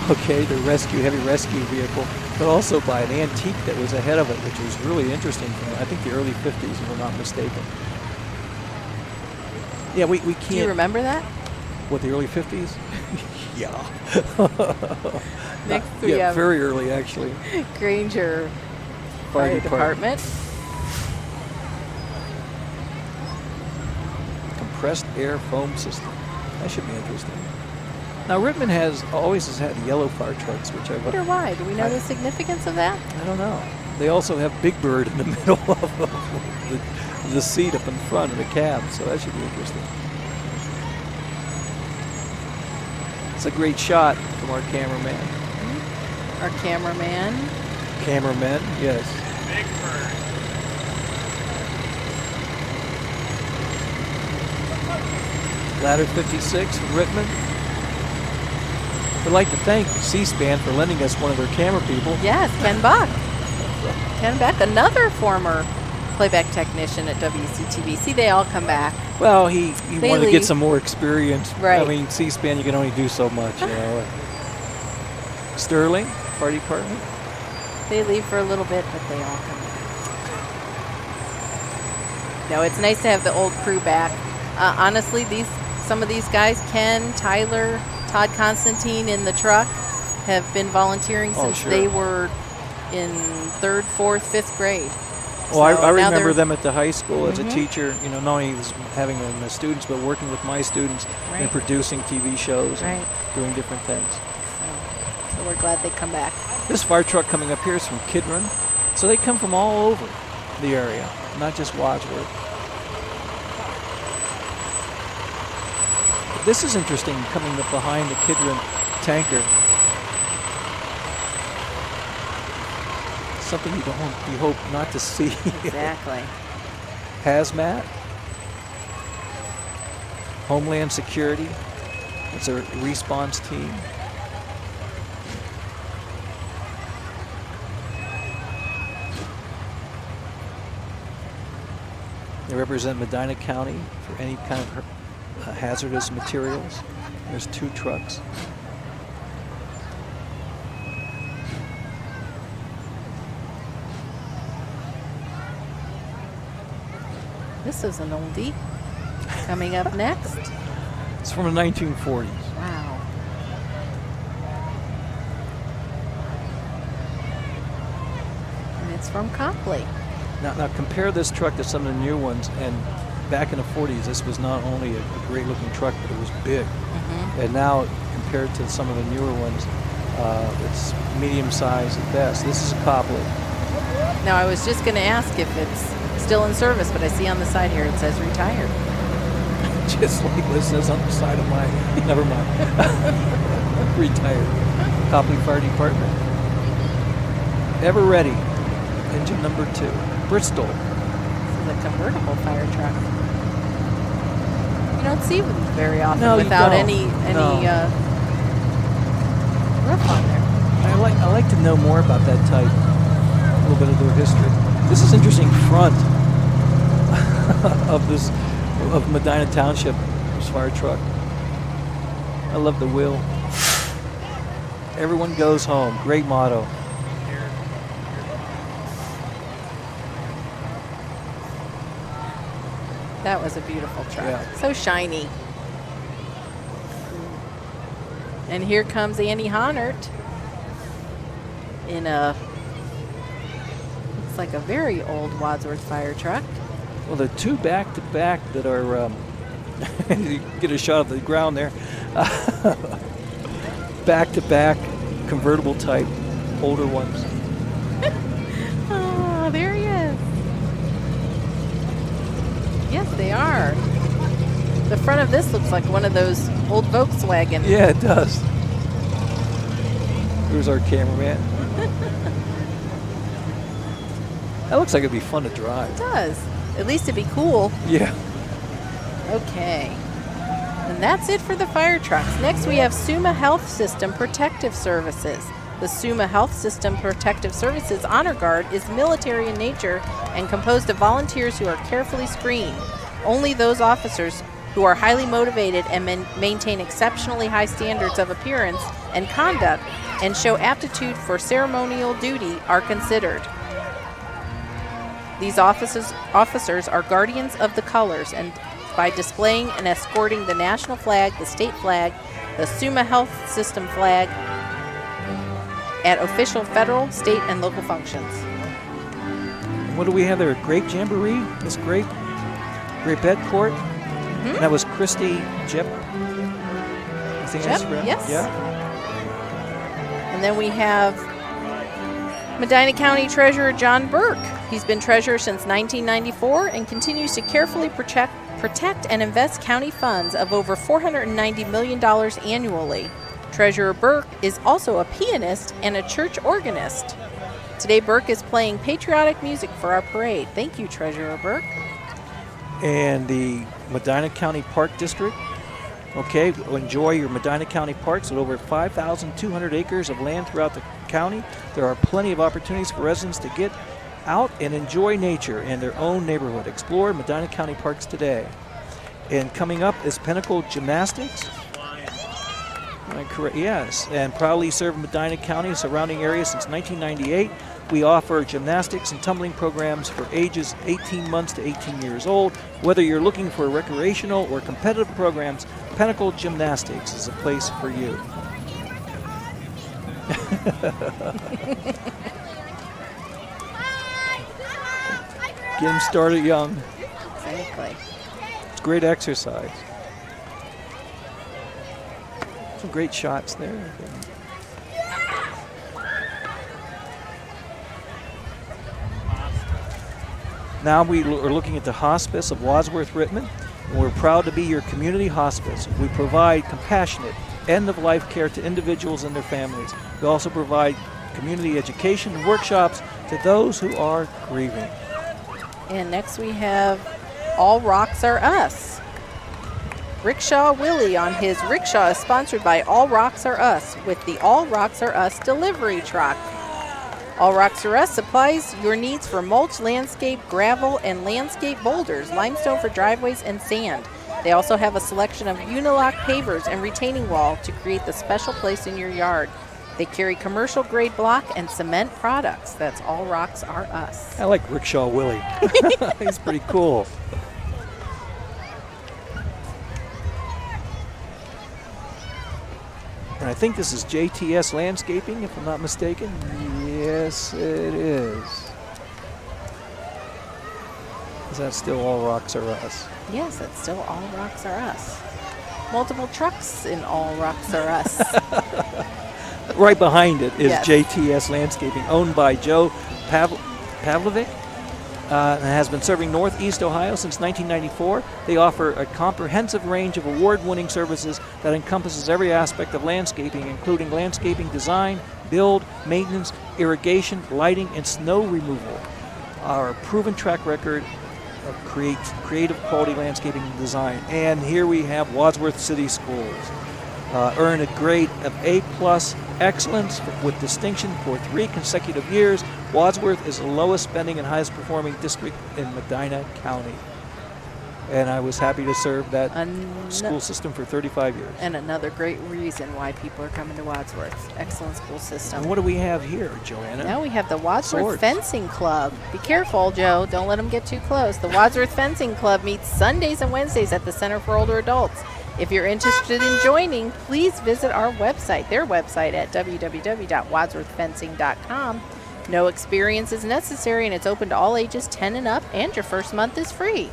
the heavy rescue vehicle, but also by an antique that was ahead of it, which was really interesting from, I think, the early 50s, if I'm not mistaken. Yeah, we can't... Do you remember that? What, the early 50s? Yeah. Next we have very early, actually. Granger Fire Department. Compressed air foam system. That should be interesting. Now, Rittman always has had yellow fire trucks, which I wonder why. Do we know the significance of that? I don't know. They also have Big Bird in the middle of the seat up in front of the cab, so that should be interesting. It's a great shot from our cameraman. Our cameraman. Cameraman, yes. Big Bird. Ladder 56 from Rittman. We'd like to thank C-SPAN for lending us one of their camera people. Yes, Ken Buck. Ken Buck, another former playback technician at WCTV. See, they all come back. Well, he wanted to get leave. some more experience. Right. I mean, C-SPAN, you can only do so much, Sterling, Fire Department. They leave for a little bit, but they all come back. No, it's nice to have the old crew back. Honestly, some of these guys, Ken, Tyler, Todd Constantine in the truck, have been volunteering since they were in 3rd, 4th, 5th grade. Well, I remember them at the high school as a teacher, not only having them as students, but working with my students and producing TV shows and doing different things. So we're glad they come back. This fire truck coming up here is from Kidron. So they come from all over the area, not just Wadsworth. But this is interesting, coming up behind the Kidron tanker. Something you hope not to see. Exactly. Hazmat, Homeland Security. It's a response team. They represent Medina County for any kind of hazardous materials. There's 2 trucks. This is an oldie. Coming up next. It's from the 1940s. Wow. And it's from Copley. Now compare this truck to some of the new ones, and back in the 40s, this was not only a great looking truck, but it was big. And now, compared to some of the newer ones, it's medium size at best. This is a Copley. Now, I was just going to ask if it's still in service, but I see on the side here it says retired. Just like it says on the side of mine. Never mind. Retired. Copley Fire Department. Ever ready. Engine number 2. Bristol. This is a convertible fire truck. You don't see them very often No, you without don't. any No. roof on there. I like to know more about that type. A little bit of their history. This is interesting front of Medina Township, this fire truck. I love the wheel. Everyone goes home. Great motto. That was a beautiful truck. Yeah. So shiny. And here comes Annie Honert in a, looks like a very old Wadsworth fire truck. Well, the 2 back-to-back that are, you get a shot of the ground there. Back-to-back convertible type, older ones. Oh, there he is. Yes, they are. The front of this looks like one of those old Volkswagen. Yeah, it does. Here's our cameraman. That looks like it'd be fun to drive. It does. At least it'd be cool. Yeah. Okay. And that's it for the fire trucks. Next, we have Summa Health System Protective Services. The Summa Health System Protective Services Honor Guard is military in nature and composed of volunteers who are carefully screened. Only those officers who are highly motivated and maintain exceptionally high standards of appearance and conduct and show aptitude for ceremonial duty are considered. These officers are guardians of the colors, and by displaying and escorting the national flag, the state flag, the Summa Health System flag at official federal, state, and local functions. What do we have there? Grape Jamboree? This grape Ed Court? That was Christy Jep. I think that's right. Yes. Yeah. And then we have Medina County Treasurer John Burke. He's been treasurer since 1994 and continues to carefully protect and invest county funds of over $490 million annually. Treasurer Burke is also a pianist and a church organist. Today, Burke is playing patriotic music for our parade. Thank you, Treasurer Burke. And the Medina County Park District. Okay, enjoy your Medina County parks with over 5,200 acres of land throughout the county. There are plenty of opportunities for residents to get out and enjoy nature in their own neighborhood. Explore Medina County parks today. And coming up is Pinnacle Gymnastics. Correct, yes, and proudly served Medina County and surrounding areas since 1998. We offer gymnastics and tumbling programs for ages 18 months to 18 years old. Whether you're looking for recreational or competitive programs, Pinnacle Gymnastics is a place for you. Get them started young. Exactly. It's great exercise. Some great shots there. Now we are looking at the Hospice of Wadsworth Rittman, and we're proud to be your community hospice. We provide compassionate, end-of-life care to individuals and their families. We also provide community education and workshops to those who are grieving. And next we have All Rocks Are Us. Rickshaw Willie on his rickshaw is sponsored by All Rocks Are Us with the All Rocks Are Us delivery truck. All Rocks Are Us supplies your needs for mulch, landscape, gravel, and landscape boulders, limestone for driveways, and sand. They also have a selection of Unilock pavers and retaining wall to create the special place in your yard. They carry commercial grade block and cement products. That's All Rocks Are Us. I like Rickshaw Willie. He's pretty cool. And I think this is JTS Landscaping, if I'm not mistaken. Yes, it is. Is that still All Rocks Are Us? Yes, it's still All Rocks Are Us. Multiple trucks in All Rocks Are Us. Right behind it is Yes. JTS Landscaping, owned by Joe Pavlovic, and has been serving Northeast Ohio since 1994. They offer a comprehensive range of award-winning services that encompasses every aspect of landscaping, including landscaping design, build, maintenance, irrigation, lighting, and snow removal. Our proven track record of creative quality landscaping and design. And here we have Wadsworth City Schools. Earned a grade of A+ excellence with distinction for 3 consecutive years. Wadsworth is the lowest spending and highest performing district in Medina County. And I was happy to serve that school system for 35 years. And another great reason why people are coming to Wadsworth. Excellent school system. And what do we have here, Joanna? Now we have the Wadsworth Swords. Fencing Club. Be careful, Joe. Don't let them get too close. The Wadsworth Fencing Club meets Sundays and Wednesdays at the Center for Older Adults. If you're interested in joining, please visit our website, their website at www.wadsworthfencing.com. No experience is necessary, and it's open to all ages 10 and up, and your first month is free.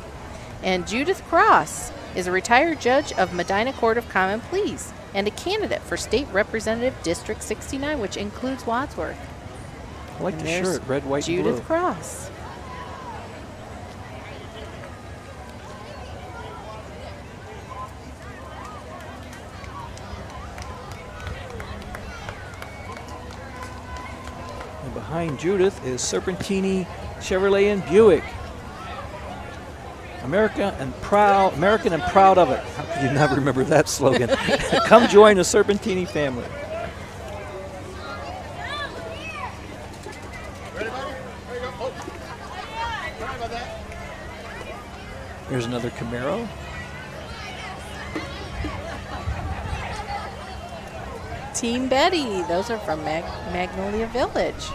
And Judith Cross is a retired judge of Medina Court of Common Pleas and a candidate for State Representative District 69, which includes Wadsworth. I like And the there's shirt, red, white, Judith and blue. Cross. And behind Judith is Serpentini Chevrolet and Buick. American and proud of it. How could you not remember that slogan? Come join the Serpentini family. Here's another Camaro. Team Betty. Those are from Magnolia Village.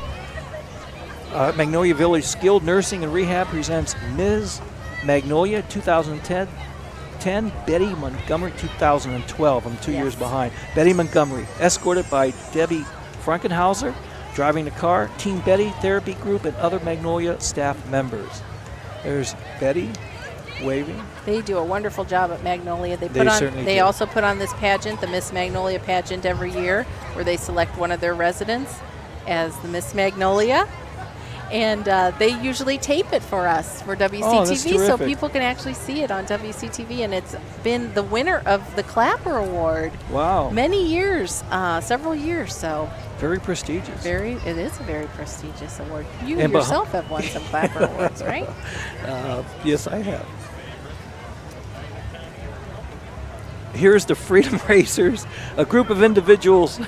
Magnolia Village Skilled Nursing and Rehab presents Ms. Magnolia 2010, Betty Montgomery 2012. I'm 2 years Yes. behind. Betty Montgomery, escorted by Debbie Frankenhauser, driving the car, Team Betty Therapy Group, and other Magnolia staff members. There's Betty waving. They do a wonderful job at Magnolia. They They certainly do. also put on this pageant, the Miss Magnolia pageant, every year, where they select one of their residents as the Miss Magnolia. And they usually tape it for us for WCTV, so terrific. people can actually see it on WCTV. And it's been the winner of the Clapper Award Wow. many years, several years. So Very prestigious. it is a very prestigious award. You And yourself have won some Clapper Awards, right? Yes, I have. Here's the Freedom Racers, a group of individuals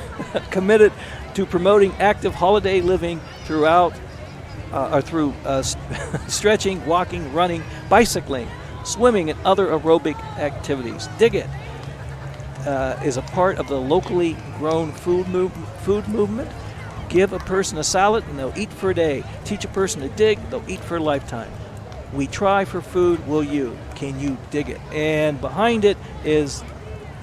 committed to promoting active holiday living through stretching, walking, running, bicycling, swimming, and other aerobic activities. Dig It is a part of the locally grown food movement. Give a person a salad and they'll eat for a day. Teach a person to dig, they'll eat for a lifetime. We try for food, will you? Can you dig it? And behind it is,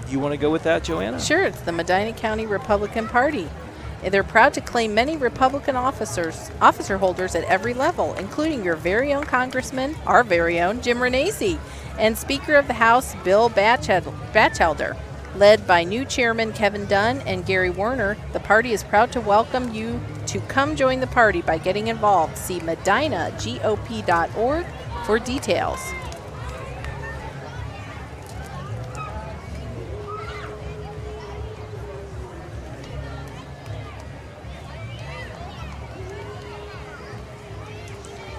you want to go with that, Joanna? Sure, it's the Medina County Republican Party. They're proud to claim many Republican officer holders at every level, including your very own Congressman, our very own Jim Renacci, and Speaker of the House Bill Batchelder. Led by new Chairman Kevin Dunn and Gary Werner, the party is proud to welcome you to come join the party by getting involved. See medinagop.org for details.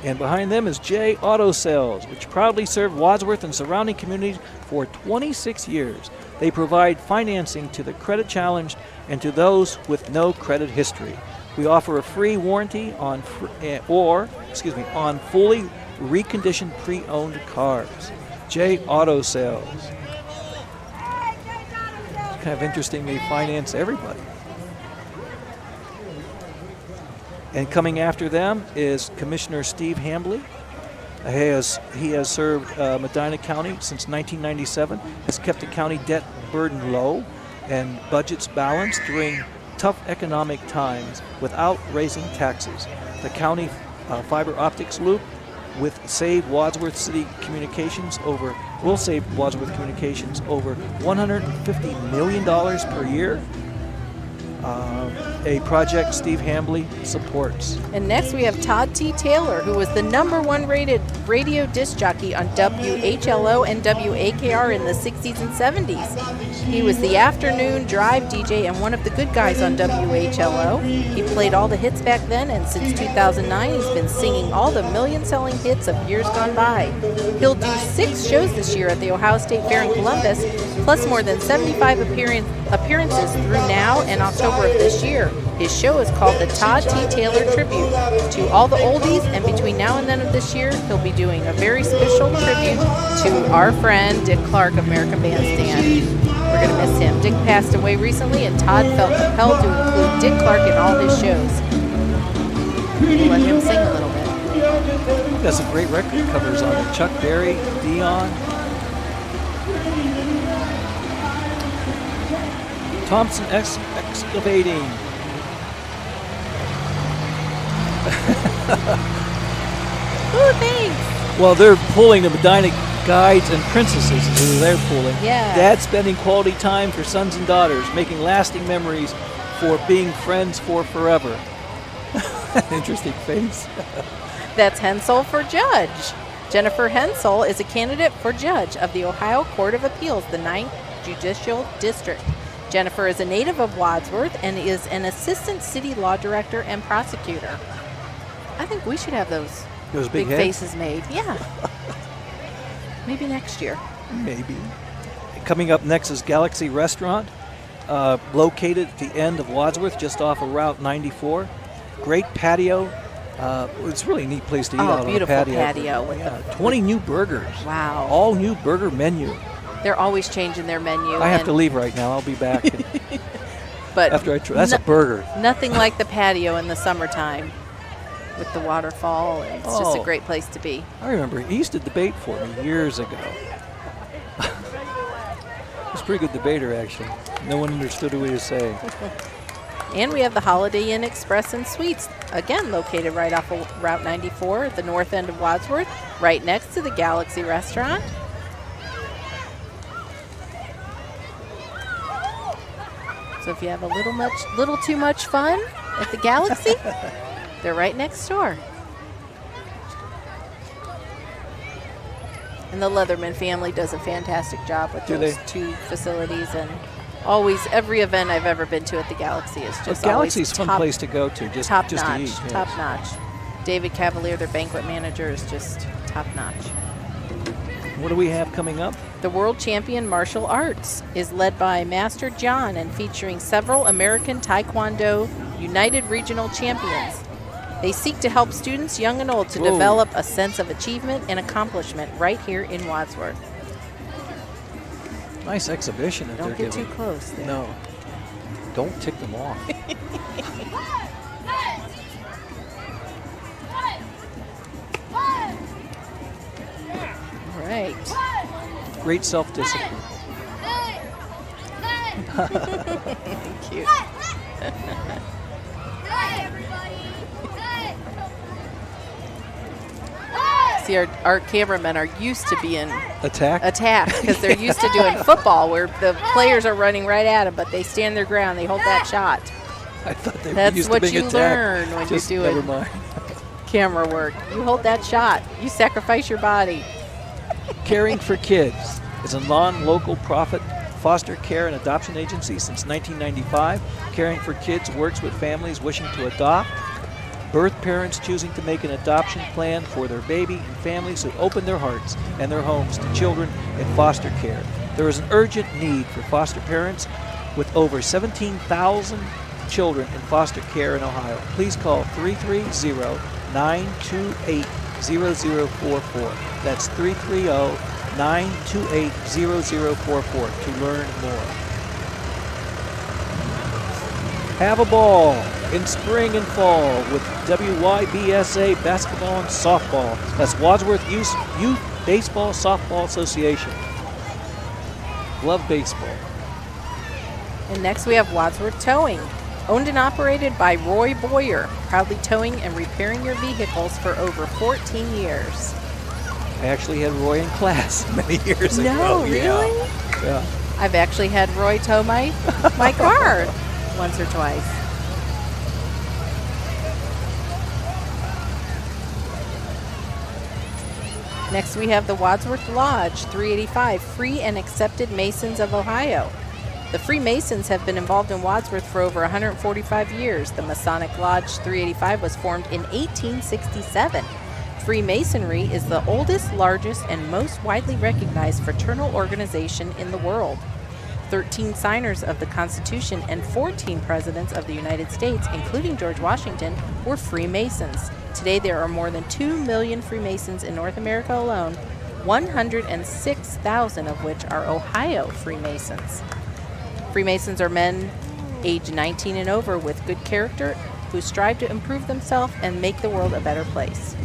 And behind them is J Auto Sales, which proudly served Wadsworth and surrounding communities for 26 years. They provide financing to the credit challenged and to those with no credit history. We offer a free warranty on on fully reconditioned pre-owned cars. J Auto Sales. It's kind of interesting they finance everybody. And coming after them is Commissioner Steve Hambley. He has served Medina County since 1997, has kept the county debt burden low and budgets balanced during tough economic times without raising taxes. The county fiber optics loop will save Wadsworth Communications over $150 million per year. A project Steve Hambley supports. And next we have Todd T. Taylor, who was the #1 rated radio disc jockey on WHLO and WAKR in the 60s and 70s. He was the afternoon drive DJ and one of the good guys on WHLO. He played all the hits back then, and since 2009 he's been singing all the million-selling hits of years gone by. He'll do 6 shows this year at the Ohio State Fair in Columbus, plus more than 75 appearances through now and October of this year. His show is called the Todd T. Taylor Tribute to all the oldies, and between now and then of this year, he'll be doing a very special tribute to our friend Dick Clark of American Bandstand. We're going to miss him. Dick passed away recently, and Todd felt compelled to include Dick Clark in all his shows. We'll let him sing a little bit. We've got some great record covers on it. Chuck Berry, Dion. Thompson Excavating. Ooh, thanks. Well, they're pulling the Medina guides and princesses is who they're pulling. Yeah. Dad spending quality time for sons and daughters, making lasting memories for being friends for forever. Interesting face. That's Hensel for judge. Jennifer Hensel is a candidate for judge of the Ohio Court of Appeals, the 9th Judicial District. Jennifer is a native of Wadsworth and is an assistant city law director and prosecutor. I think we should have those big faces made. Yeah. Maybe next year. Maybe. Coming up next is Galaxy Restaurant, located at the end of Wadsworth, just off of Route 94. Great patio. It's a really neat place to eat out on a patio. Beautiful patio. With 20 new burgers. Wow. All new burger menu. They're always changing their menu. I have to leave right now. I'll be back. But after I try. That's a burger. Nothing like the patio in the summertime with the waterfall. It's just a great place to be. I remember he used to debate for me years ago. He was a pretty good debater, actually. No one understood what he was saying. And we have the Holiday Inn Express and Suites, again located right off of Route 94 at the north end of Wadsworth, right next to the Galaxy Restaurant. So if you have a little too much fun at the Galaxy, they're right next door. And the Leatherman family does a fantastic job with those 2 facilities, and always every event I've ever been to at the Galaxy is just Galaxy's a fun place to go to, just top to notch, eat. Yes. Top notch. David Cavalier, their banquet manager, is just top notch. What do we have coming up? The World Champion Martial Arts is led by Master John and featuring several American Taekwondo United Regional Champions. They seek to help students, young and old, to develop a sense of achievement and accomplishment right here in Wadsworth. Nice exhibition that Don't they're get giving. too close there. No. Don't tick them off. All right. Great self-discipline. Cute. See, our cameramen are used to being attacked because they're used to doing football where the players are running right at them, but they stand their ground. They hold that shot. I thought they were That's used what to being you attacked. learn when Just you're doing never mind. camera work. You hold that shot. You sacrifice your body. Caring for Kids is a non-local profit foster care and adoption agency since 1995. Caring for Kids works with families wishing to adopt birth parents choosing to make an adoption plan for their baby, and families who open their hearts and their homes to children in foster care. There is an urgent need for foster parents with over 17,000 children in foster care in Ohio. Please call 330-928-0044. That's 330-928-0044 to learn more. Have a ball in spring and fall with WYBSA basketball and softball. That's Wadsworth Youth Baseball Softball Association. Love baseball. And next we have Wadsworth Towing. Owned and operated by Roy Boyer, proudly towing and repairing your vehicles for over 14 years. I actually had Roy in class many years ago. No, really? Yeah. I've actually had Roy tow my car once or twice. Next we have the Wadsworth Lodge 385, Free and Accepted Masons of Ohio. The Freemasons have been involved in Wadsworth for over 145 years. The Masonic Lodge 385 was formed in 1867. Freemasonry is the oldest, largest, and most widely recognized fraternal organization in the world. 13 signers of the Constitution and 14 presidents of the United States, including George Washington, were Freemasons. Today there are more than 2 million Freemasons in North America alone, 106,000 of which are Ohio Freemasons. Freemasons are men age 19 and over with good character who strive to improve themselves and make the world a better place.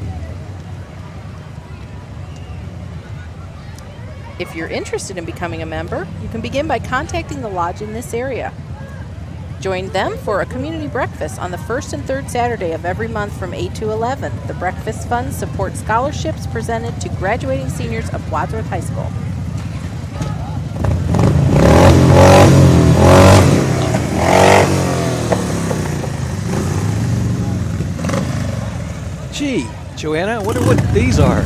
If you're interested in becoming a member, you can begin by contacting the lodge in this area. Join them for a community breakfast on the first and third Saturday of every month from 8 to 11. The breakfast funds support scholarships presented to graduating seniors of Wadsworth High School. Gee, Joanna, I wonder what these are.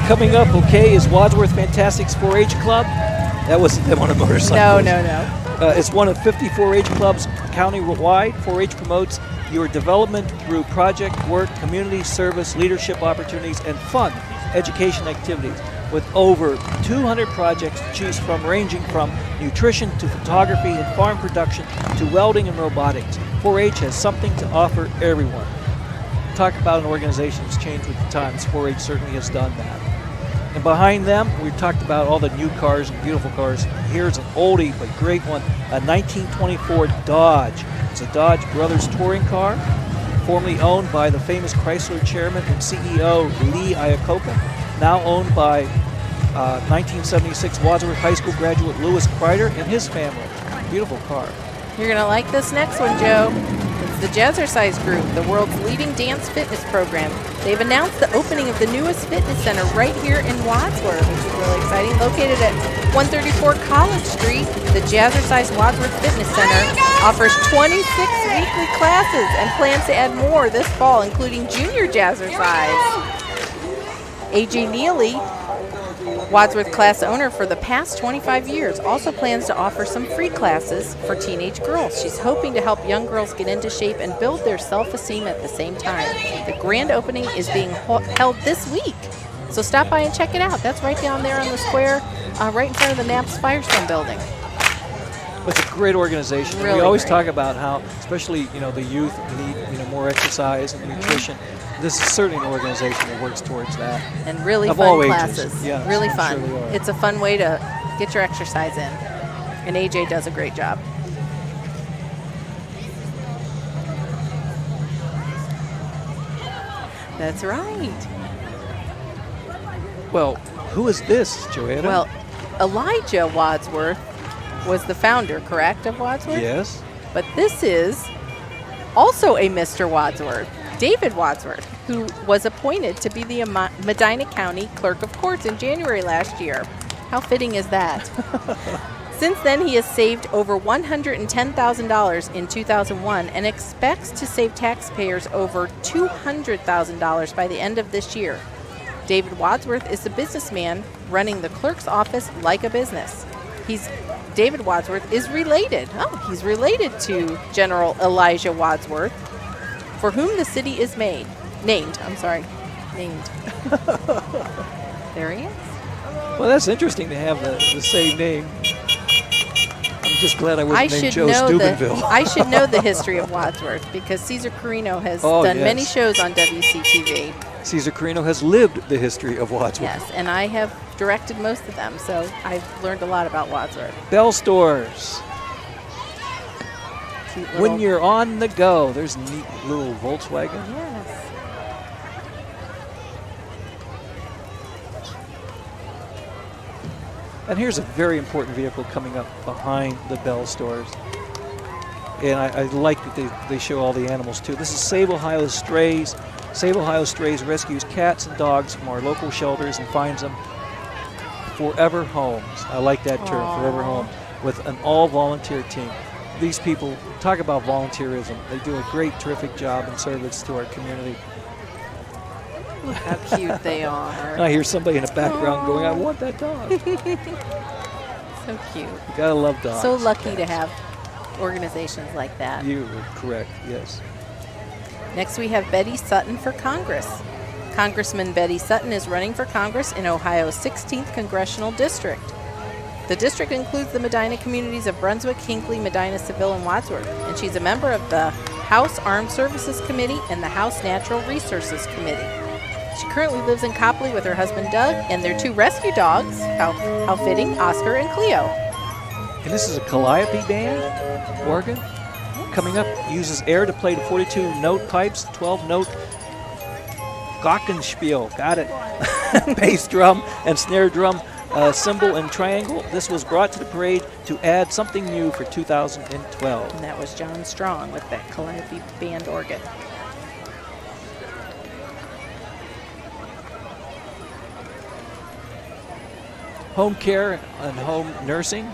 Coming up, okay, is Wadsworth Fantastics 4-H Club. That wasn't them on a motorcycle. No. It's one of 50 4-H clubs county-wide. 4-H promotes your development through project work, community service, leadership opportunities, and fun education activities. With over 200 projects to choose from, ranging from nutrition to photography and farm production to welding and robotics. 4-H has something to offer everyone. Talk about an organization that's changed with the times. 4-H certainly has done that. And behind them, we've talked about all the new cars and beautiful cars. Here's an oldie but great one, a 1924 Dodge. It's a Dodge Brothers touring car, formerly owned by the famous Chrysler chairman and CEO Lee Iacocca, now owned by 1976 Wadsworth High School graduate Louis Kreider and his family. Beautiful car. You're going to like this next one, Joe. It's the Jazzercise Group, the world's leading dance fitness program. They've announced the opening of the newest fitness center right here in Wadsworth, which is really exciting. Located at 134 College Street, the Jazzercise Wadsworth Fitness Center offers 26 weekly classes and plans to add more this fall, including junior Jazzercise. AJ Neely, Wadsworth class owner for the past 25 years, also plans to offer some free classes for teenage girls. She's hoping to help young girls get into shape and build their self-esteem at the same time. The grand opening is being held this week, so stop by and check it out. That's right down there on the square, right in front of the Knapp's Firestone building. It's a great organization. Really we always great. talk about how, especially the youth need more exercise and nutrition. This is certainly an organization that works towards that. And really Of fun all ages. classes. Yes, really I'm fun. sure they are. It's a fun way to get your exercise in. And AJ does a great job. That's right. Well, who is this, Joanna? Well, Elijah Wadsworth was the founder, correct, of Wadsworth? yes. But this is also a Mr. Wadsworth, David Wadsworth, who was appointed to be the Medina County Clerk of Courts in January last year. How fitting is that? Since then, he has saved over $110,000 in 2001 and expects to save taxpayers over $200,000 by the end of this year. David Wadsworth is the businessman running the clerk's office like a business. David Wadsworth is related. Oh, he's related to General Elijah Wadsworth, for whom the city is named. There he is. Well, that's interesting to have the same name. I'm just glad I wasn't named Joe Steubenville. I should know the history of Wadsworth because Caesar Carino has done many shows on WCTV. Caesar Carino has lived the history of Wadsworth. Yes, and I have directed most of them, so I've learned a lot about Wadsworth. Bell stores. Cute When you're on the go, there's a neat little Volkswagen. Yes. And here's a very important vehicle coming up behind the Bell stores. And I like that they show all the animals too. This is Save Ohio Strays. Save Ohio Strays rescues cats and dogs from our local shelters and finds them forever homes. I like that term, Aww. forever home, with an all-volunteer team. These people, talk about volunteerism. They do a great, terrific job in service to our community. Look how cute they are. And I hear somebody in the background going, I want that dog. So cute. You gotta love dogs. So lucky to have organizations like that. You were correct, yes. Next we have Betty Sutton for Congress. Congressman Betty Sutton is running for Congress in Ohio's 16th Congressional District. The district includes the Medina communities of Brunswick, Hinckley, Medina, Seville, and Wadsworth, and she's a member of the House Armed Services Committee and the House Natural Resources Committee. She currently lives in Copley with her husband Doug and their 2 rescue dogs, how fitting, Oscar and Cleo. And this is a Calliope band organ. Coming up, uses air to play the 42-note pipes, 12-note glockenspiel, got it, bass drum and snare drum, cymbal and triangle. This was brought to the parade to add something new for 2012. And that was John Strong with that Calliope band organ. Home care and home nursing,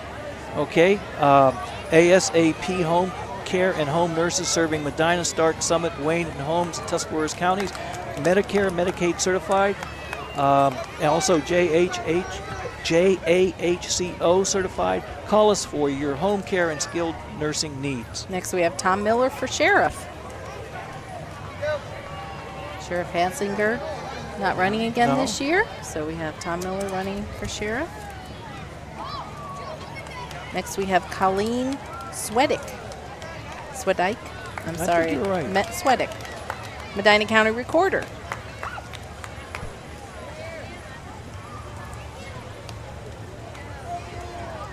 okay. ASAP Home Care and Home Nurses serving Medina, Stark, Summit, Wayne, and Holmes, and Tuscarawas counties. Medicare, Medicaid certified, and also JAHCO certified. Call us for your home care and skilled nursing needs. Next we have Tom Miller for Sheriff. Sheriff Hansinger not running again this year, so we have Tom Miller running for Sheriff. Next we have Colleen Swedick. I'm sorry. You're right. Swedick, Medina County Recorder.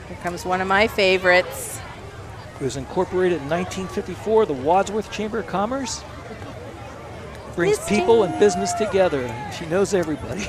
Here comes one of my favorites. It was incorporated in 1954, the Wadsworth Chamber of Commerce. Brings people and business together. She knows everybody.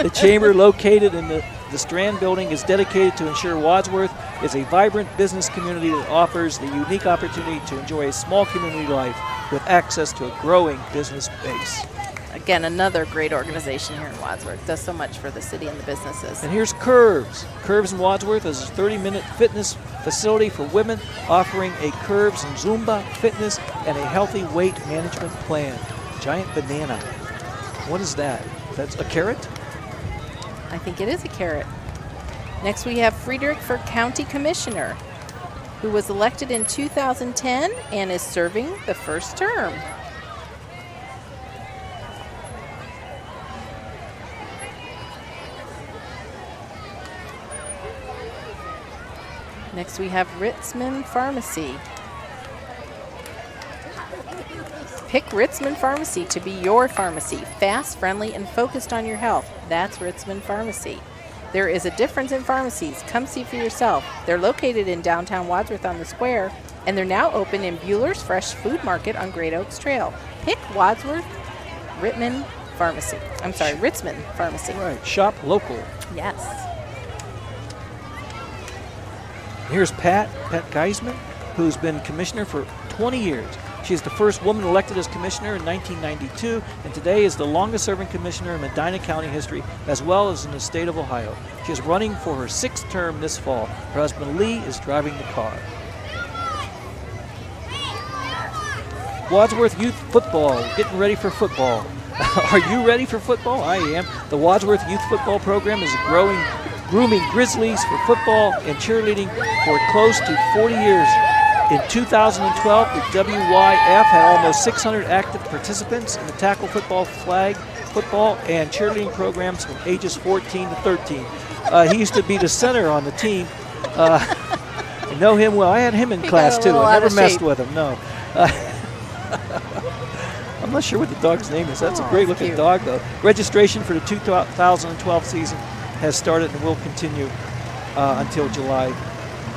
The chamber, located in the Strand building, is dedicated to ensure Wadsworth is a vibrant business community that offers the unique opportunity to enjoy a small community life with access to a growing business base. Again, another great organization here in Wadsworth. Does so much for the city and the businesses. And here's Curves. Curves in Wadsworth is a 30-minute fitness facility for women, offering a Curves and Zumba fitness and a healthy weight management plan. Giant banana. What is that? That's a carrot? I think it is a carrot. Next we have Friedrich for County Commissioner, who was elected in 2010 and is serving the first term. Next we have Ritzman Pharmacy. Pick Ritzman Pharmacy to be your pharmacy. Fast, friendly, and focused on your health. That's Ritzman Pharmacy. There is a difference in pharmacies. Come see for yourself. They're located in downtown Wadsworth on the square, and they're now open in Bueller's Fresh Food Market on Great Oaks Trail. Pick Wadsworth Ritzman Pharmacy. Ritzman Pharmacy. Right, shop local. Yes. Here's Pat Geisman, who's been commissioner for 20 years. She is the first woman elected as commissioner in 1992, and today is the longest-serving commissioner in Medina County history, as well as in the state of Ohio. She is running for her 6th term this fall. Her husband Lee is driving the car. Wadsworth Youth Football, getting ready for football. Are you ready for football? I am. The Wadsworth Youth Football Program is grooming Grizzlies for football and cheerleading for close to 40 years. In 2012, the WYF had almost 600 active participants in the tackle football, flag football, and cheerleading programs from ages 14 to 13. He used to be the center on the team. I know him well. I had him in class, too. I never messed with him, no. I'm not sure what the dog's name is. That's a great-looking dog, though. Registration for the 2012 season has started and will continue until July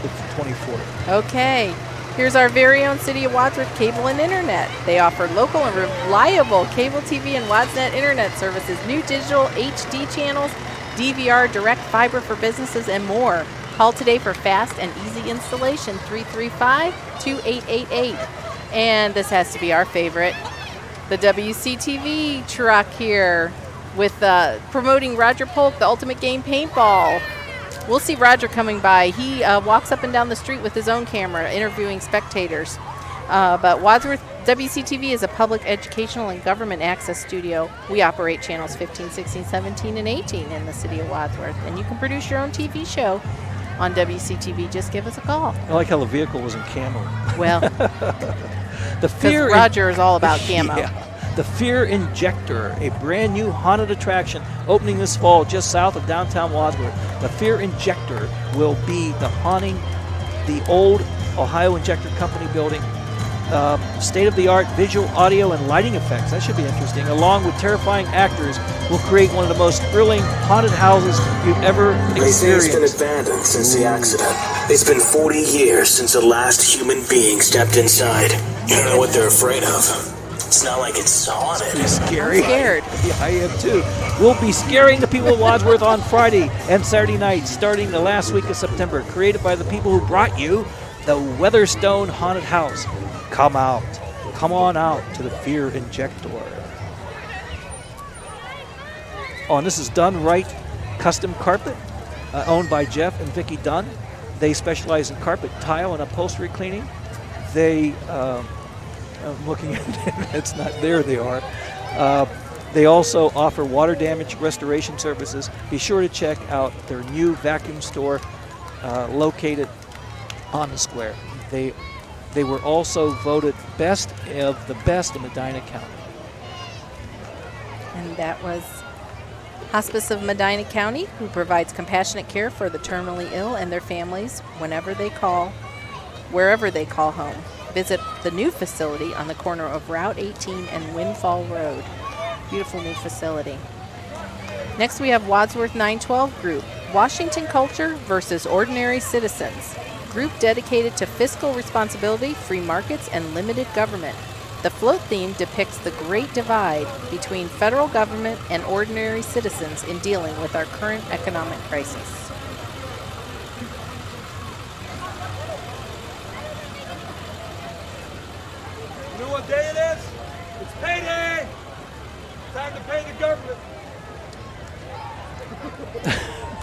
the 24th. Okay. Here's our very own City of Wadsworth Cable and Internet. They offer local and reliable cable TV and WadsNet Internet services, new digital HD channels, DVR, direct fiber for businesses, and more. Call today for fast and easy installation, 335-2888. And this has to be our favorite, the WCTV truck here with promoting Roger Polk, the Ultimate Game Paintball. We'll see Roger coming by. He walks up and down the street with his own camera, interviewing spectators. But Wadsworth WCTV is a public educational and government access studio. We operate channels 15, 16, 17, and 18 in the City of Wadsworth. And you can produce your own TV show on WCTV. Just give us a call. I like how the vehicle was in camo. Well, because Roger is all about camo. Yeah. The Fear Injector, a brand new haunted attraction opening this fall just south of downtown Wadsworth. The Fear Injector will be haunting the old Ohio Injector Company building. State-of-the-art visual, audio, and lighting effects. That should be interesting. Along with terrifying actors, will create one of the most thrilling haunted houses you've ever experienced. They say it's been abandoned since the accident. It's been 40 years since the last human being stepped inside. You don't know what they're afraid of. It's not like it's haunted. It's scary. I'm scared. Yeah, I am too. We'll be scaring the people of Wadsworth on Friday and Saturday nights, starting the last week of September. Created by the people who brought you the Weatherstone Haunted House. Come out. Come on out to the Fear Injector. Oh, and this is Done Right Custom Carpet, owned by Jeff and Vicki Dunn. They specialize in carpet, tile, and upholstery cleaning. They, I'm looking at it, it's not there, they are. They also offer water damage restoration services. Be sure to check out their new vacuum store located on the square. They were also voted best of the best in Medina County. And that was Hospice of Medina County, who provides compassionate care for the terminally ill and their families wherever they call home. Visit the new facility on the corner of Route 18 and Windfall Road. Beautiful new facility. Next we have Wadsworth 912 Group, Washington Culture versus Ordinary Citizens. Group dedicated to fiscal responsibility, free markets, and limited government. The float theme depicts the great divide between federal government and ordinary citizens in dealing with our current economic crisis. You know what day it is? It's payday! Time to pay the government.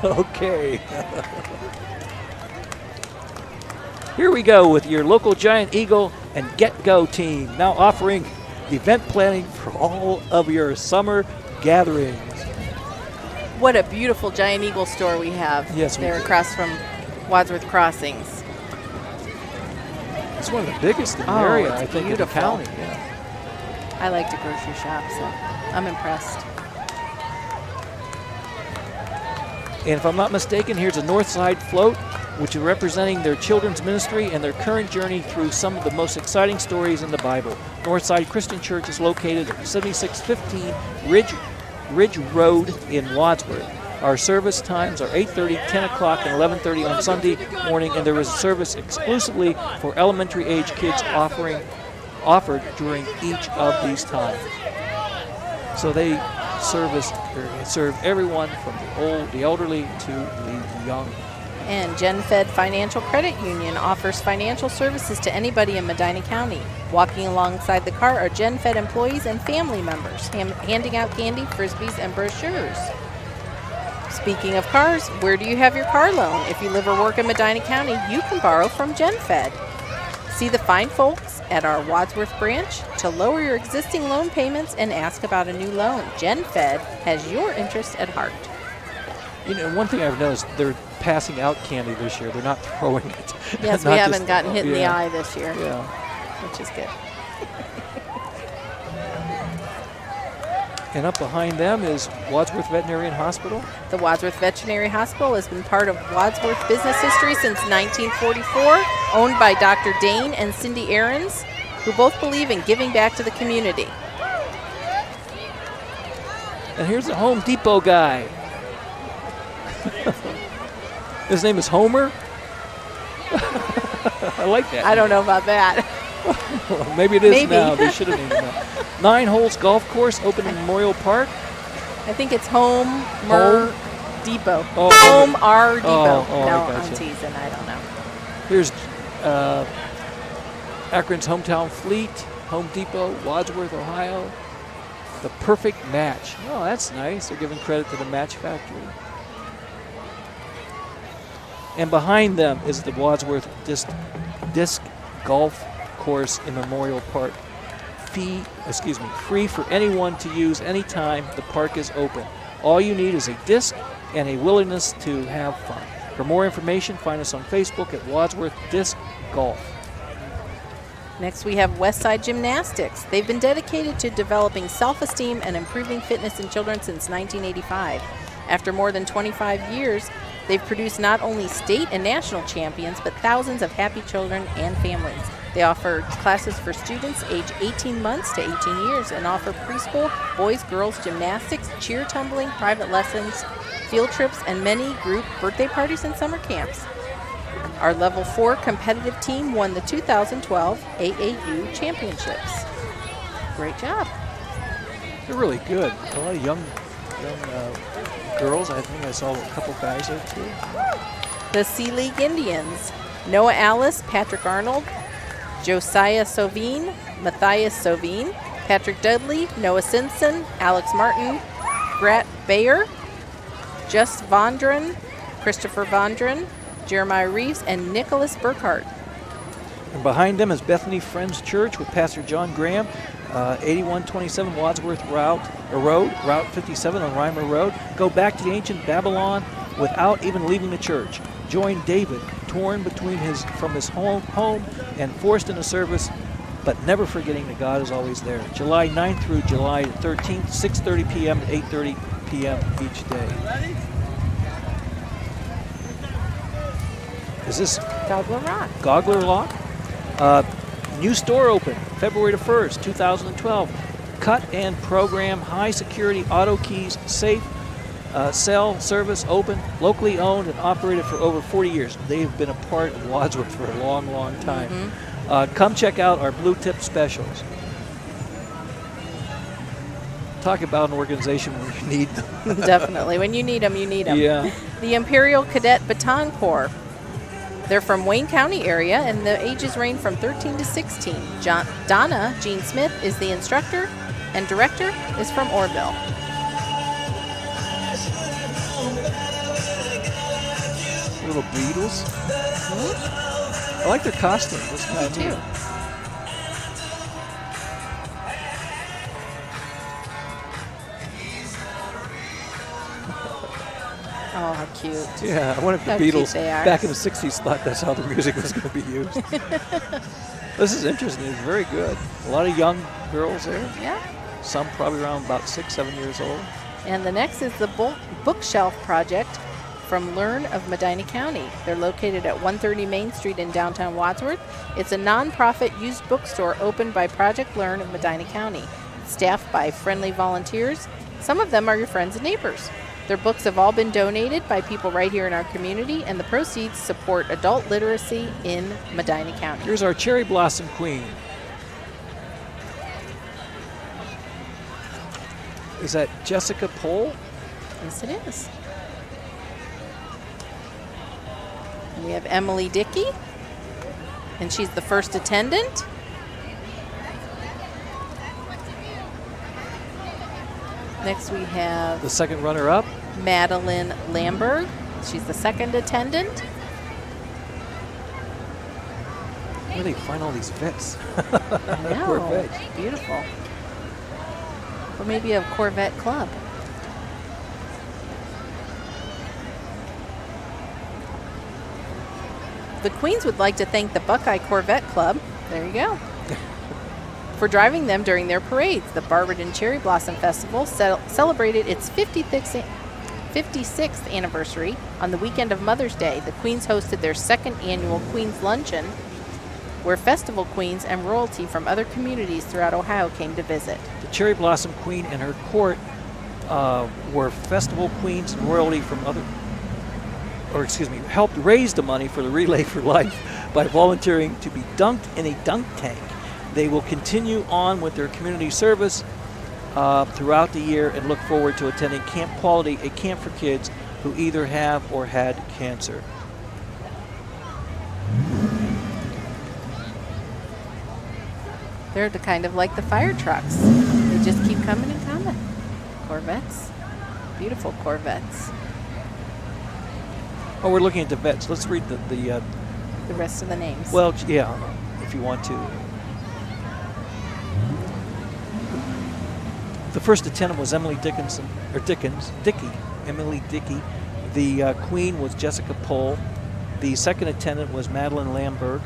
Okay. Here we go with your local Giant Eagle and Get Go team, now offering event planning for all of your summer gatherings. What a beautiful Giant Eagle store we have there across from Wadsworth Crossings. It's one of the biggest in the area, I think, beautiful. in the county. Yeah. I like to grocery shop, so I'm impressed. And if I'm not mistaken, here's a Northside float, which is representing their children's ministry and their current journey through some of the most exciting stories in the Bible. Northside Christian Church is located at 7615 Ridge Road in Wadsworth. Our service times are 8:30, 10 o'clock, and 11:30 on Sunday morning, and there is a service exclusively for elementary age kids offered during each of these times. So they serve everyone from the elderly to the young. And GenFed Financial Credit Union offers financial services to anybody in Medina County. Walking alongside the car are GenFed employees and family members, handing out candy, frisbees, and brochures. Speaking of cars, where do you have your car loan? If you live or work in Medina County, you can borrow from GenFed. See the fine folks at our Wadsworth branch to lower your existing loan payments and ask about a new loan. GenFed has your interest at heart. You know, one thing I've noticed, they're passing out candy this year. They're not throwing it. Yes, we Not haven't just- gotten hit in the yeah. eye this year, Yeah. which is good. And up behind them is Wadsworth Veterinarian Hospital. The Wadsworth Veterinary Hospital has been part of Wadsworth business history since 1944, owned by Dr. Dane and Cindy Ahrens, who both believe in giving back to the community. And here's the Home Depot guy. His name is Homer. I like that. I don't know about that. Well, maybe it is Maybe. now. They should have named it that. 9 holes golf course open in Memorial Park. I think it's Homer Depot. Oh, Home R Depot. oh, I no, gotcha. I'm teasing. I don't know. Here's Akron's hometown fleet, Home Depot, Wadsworth, Ohio. The perfect match. Oh, that's nice. They're giving credit to the Match Factory. And behind them is the Wadsworth Disc Golf Course in Memorial Park. Free for anyone to use anytime the park is open. All you need is a disc and a willingness to have fun. For more information, find us on Facebook at Wadsworth Disc Golf. Next, we have Westside Gymnastics. They've been dedicated to developing self-esteem and improving fitness in children since 1985. After more than 25 years, they've produced not only state and national champions, but thousands of happy children and families. They offer classes for students age 18 months to 18 years and offer preschool, boys, girls, gymnastics, cheer tumbling, private lessons, field trips, and many group birthday parties and summer camps. Our Level 4 competitive team won the 2012 AAU Championships. Great job. They're really good. A lot of young girls. I think I saw a couple guys there too. The Sea League Indians. Noah Alice, Patrick Arnold, Josiah Sovine, Matthias Sovine, Patrick Dudley, Noah Simpson, Alex Martin, Grat Bayer, Just Vondren, Christopher Vondren, Jeremiah Reeves, and Nicholas Burkhart. And behind them is Bethany Friends Church with Pastor John Graham, 8127 Wadsworth Road, Route 57 on Reimer Road. Go back to the ancient Babylon without even leaving the church. Join David, torn from his home and forced into service, but never forgetting that God is always there. July 9th through July 13th, 6:30 p.m. to 8:30 p.m. each day. Is this Goggler Rock. Goggler Lock? New store open February the 1st, 2012. Cut and program, high security auto keys, safe, sell, service, open, locally owned and operated for over 40 years. They've been a part of Wadsworth for a long, long time. Mm-hmm. Come check out our blue tip specials. Talk about an organization where you need them. Definitely. When you need them, you need them. Yeah. The Imperial Cadet Baton Corps. They're from Wayne County area, and the ages range from 13 to 16. Donna Jean Smith is the instructor, and director is from Orville. Little Beatles. I like their costume. It's kind of Me too. neat. Oh, how cute. Yeah, I wonder if the How cute Beatles they are. back in the 60s thought that's how the music was going to be used. This is interesting. It's very good. A lot of young girls there. Yeah. Some probably around about 6-7 years old. And the next is the Bookshelf Project from Learn of Medina County. They're located at 130 Main Street in downtown Wadsworth. It's a nonprofit used bookstore opened by Project Learn of Medina County, staffed by friendly volunteers. Some of them are your friends and neighbors. Their books have all been donated by people right here in our community, and the proceeds support adult literacy in Medina County. Here's our Cherry Blossom Queen. Is that Jessica Pohl? Yes, it is. And we have Emily Dickey, and she's the first attendant. Next we have The second runner-up. Madeline Lamberg. She's the second attendant. Where do they find all these vets? I know. Corvettes. Beautiful. Or maybe a Corvette club. The Queens would like to thank the Buckeye Corvette Club. There you go. For driving them during their parades. The Barberton Cherry Blossom Festival celebrated its 56th anniversary on the weekend of Mother's Day. The Queens hosted their second annual Queens Luncheon, where festival queens and royalty from other communities throughout Ohio came to visit. The Cherry Blossom Queen and her court were festival queens and royalty from helped raise the money for the Relay for Life by volunteering to be dunked in a dunk tank. They will continue on with their community service throughout the year and look forward to attending Camp Quality, a camp for kids who either have or had cancer. They're kind of like the fire trucks. They just keep coming and coming. Corvettes. Beautiful Corvettes. Oh, we're looking at the vets. Let's read the rest of the names. Well, yeah, if you want to. The first attendant was Emily Dickey. The queen was Jessica Pohl. The second attendant was Madeline Lamberg.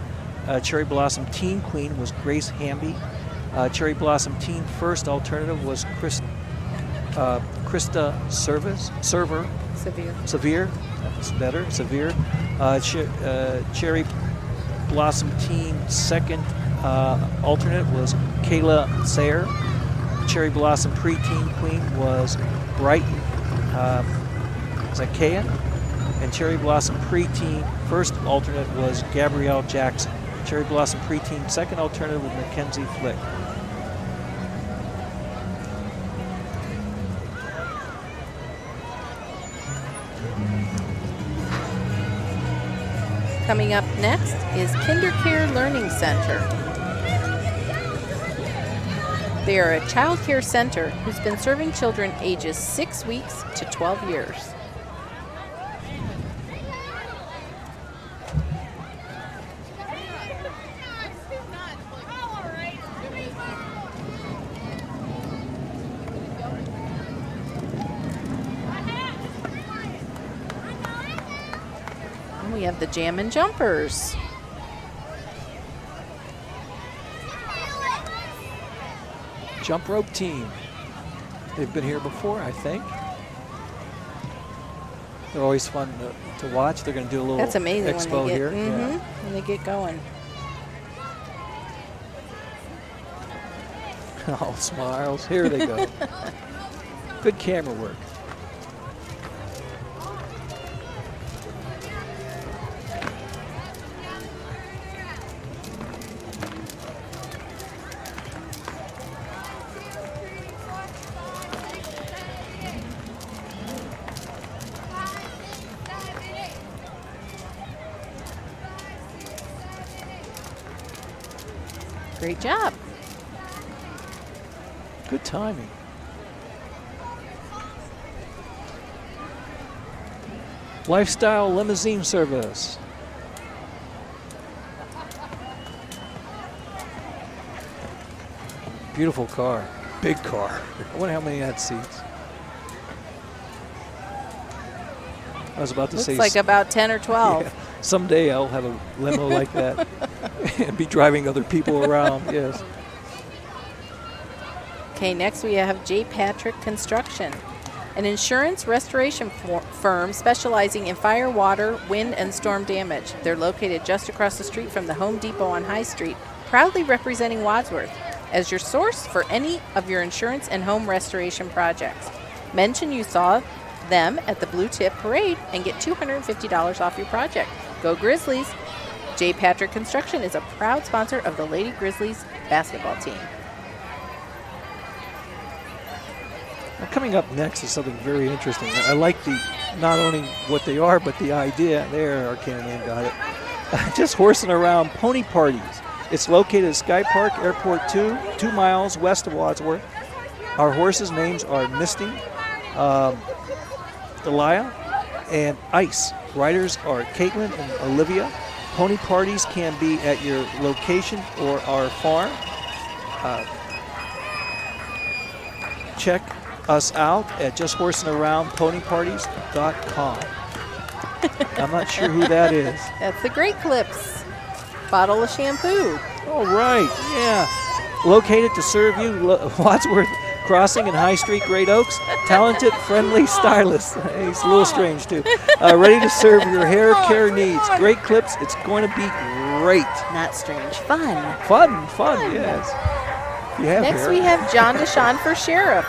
Cherry Blossom Teen Queen was Grace Hamby. Cherry Blossom Teen First Alternative was Krista Server. Severe. That was better. Severe. Cherry Blossom Teen Second Alternate was Kayla Sayer. Cherry Blossom Preteen Queen was Brighton Zakea. And Cherry Blossom Preteen First Alternate was Gabrielle Jackson. Cherry Blossom Preteen Second Alternative was Mackenzie Flick. Coming up next is KinderCare Learning Center. They are a child care center who's been serving children ages 6 weeks to 12 years. We have the Jammin' Jumpers. Jump rope team. They've been here before, I think. They're always fun to watch. They're going to do a little That's amazing expo when they get, here. Yeah. when they get going. All smiles. Here they go. Good camera work. Great job. Good timing. Lifestyle limousine service. Beautiful car. Big car. I wonder how many had seats. I was about to say. Looks like about 10 or 12. Yeah, someday I'll have a limo like that and be driving other people around. Yes. Okay, next we have J. Patrick Construction, an insurance restoration firm specializing in fire, water, wind, and storm damage. They're located just across the street from the Home Depot on High Street, proudly representing Wadsworth as your source for any of your insurance and home restoration projects. Mention you saw them at the Blue Tip Parade and get $250 off your project. Go Grizzlies! J. Patrick Construction is a proud sponsor of the Lady Grizzlies basketball team. Now, coming up next is something very interesting. I like not only what they are, but the idea. There, our cameraman got it. Just horsing around pony parties. It's located at Sky Park Airport 2 miles west of Wadsworth. Our horses' names are Misty, Delia, and Ice. Riders are Caitlin and Olivia. Pony parties can be at your location or our farm. Check us out at justhorseandaroundponyparties.com. I'm not sure who that is. That's the Great Clips bottle of shampoo. Oh, right, yeah. Located to serve you, Wadsworth Crossing and High Street, Great Oaks. Talented, friendly stylist. He's a little strange, too. Ready to serve your hair care needs. Great Clips. It's going to be great. Not strange. Fun. Fun, yes. You have Next hair. we have John DeShawn for sheriff.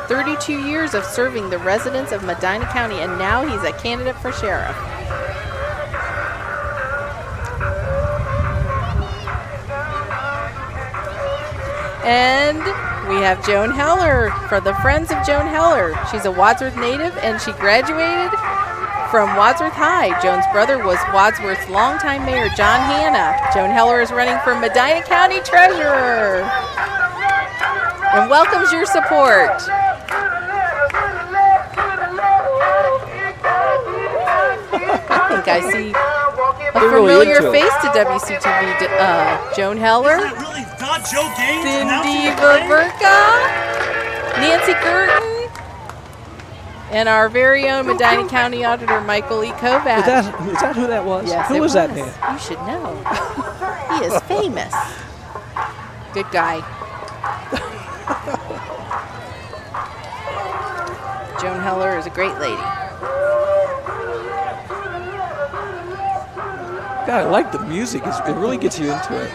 32 years of serving the residents of Medina County, and now he's a candidate for sheriff. And we have Joan Heller for the Friends of Joan Heller. She's a Wadsworth native, and she graduated from Wadsworth High. Joan's brother was Wadsworth's longtime mayor, John Hanna. Joan Heller is running for Medina County Treasurer and welcomes your support. I think I see a They're really familiar into it. face to WCTV. Joan Heller, Is that really not Joe Gaines? Cindy Vaverka, Nancy Curtin, and our very own Medina County Auditor, Michael E. Kovac. Is that who that was? Yes, who it was that man? You should know. He is famous. Good guy. Joan Heller is a great lady. God, I like the music. It really gets you into it.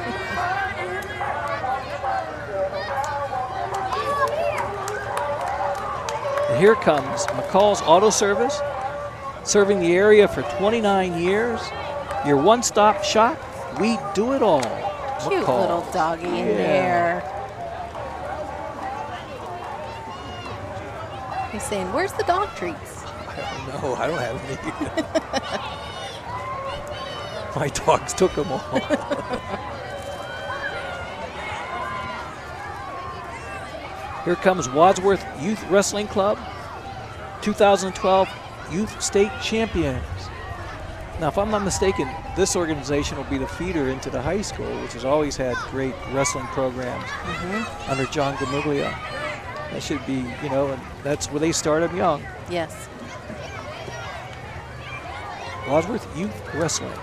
And here comes McCall's Auto Service, serving the area for 29 years. Your one-stop shop. We do it all. Cute McCall. little doggy in Yeah. there. He's saying, "Where's the dog treats?" I don't know. I don't have any. My dogs took them all. Here comes Wadsworth Youth Wrestling Club, 2012 Youth State Champions. Now, if I'm not mistaken, this organization will be the feeder into the high school, which has always had great wrestling programs under John Gamuglia. That should be, and that's where they start them young. Yes. Wadsworth Youth Wrestling.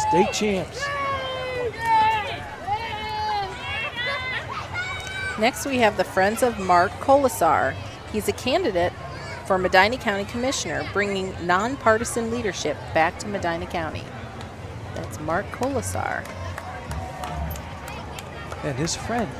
State champs. Next, we have the Friends of Mark Colasar. He's a candidate for Medina County Commissioner, bringing nonpartisan leadership back to Medina County. That's Mark Colasar. And his friends.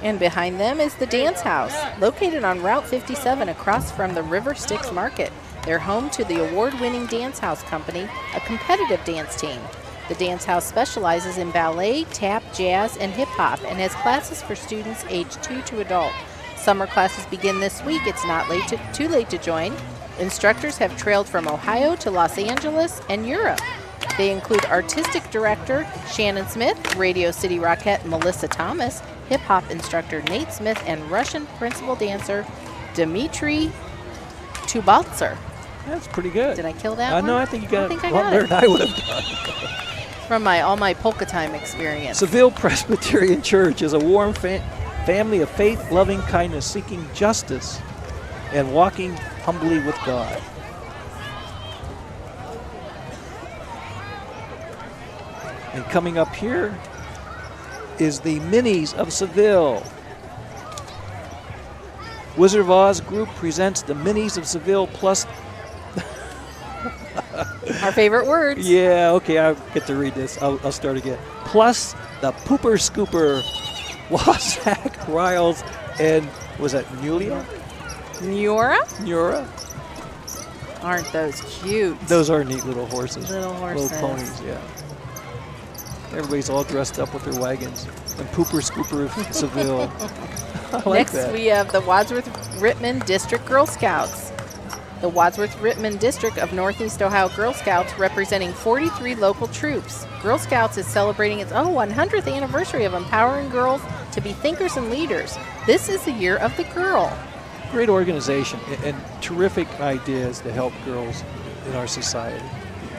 And behind them is the Dance House, located on Route 57 across from the River Styx Market. They're home to the award-winning Dance House Company, a competitive dance team. The Dance House specializes in ballet, tap, jazz, and hip-hop, and has classes for students aged 2 to adult. Summer classes begin this week. It's not too late to join. Instructors have trailed from Ohio to Los Angeles and Europe. They include Artistic Director Shannon Smith, Radio City Rockette Melissa Thomas, hip-hop instructor Nate Smith, and Russian principal dancer Dmitry Tubaltser. That's pretty good. Did I kill that I one? know. I think you got I think it I a lot got better it. than I would have done. From all my polka time experience. Seville Presbyterian Church is a warm family of faith, loving kindness, seeking justice, and walking humbly with God. And coming up here is the Minis of Seville. Wizard of Oz Group presents the Minis of Seville plus... Our favorite words. Yeah, okay, I'll get to read this. I'll start again. Plus the Pooper Scooper, Wasak, Riles, and was that Nulia? Nura? Aren't those cute? Those are neat little horses. Little horses. Little ponies, yeah. Everybody's all dressed up with their wagons. And Pooper Scooper of Seville. I like Next, that. we have the Wadsworth Rittman District Girl Scouts. The Wadsworth-Rittman District of Northeast Ohio Girl Scouts, representing 43 local troops. Girl Scouts is celebrating its 100th anniversary of empowering girls to be thinkers and leaders. This is the year of the girl. Great organization and terrific ideas to help girls in our society.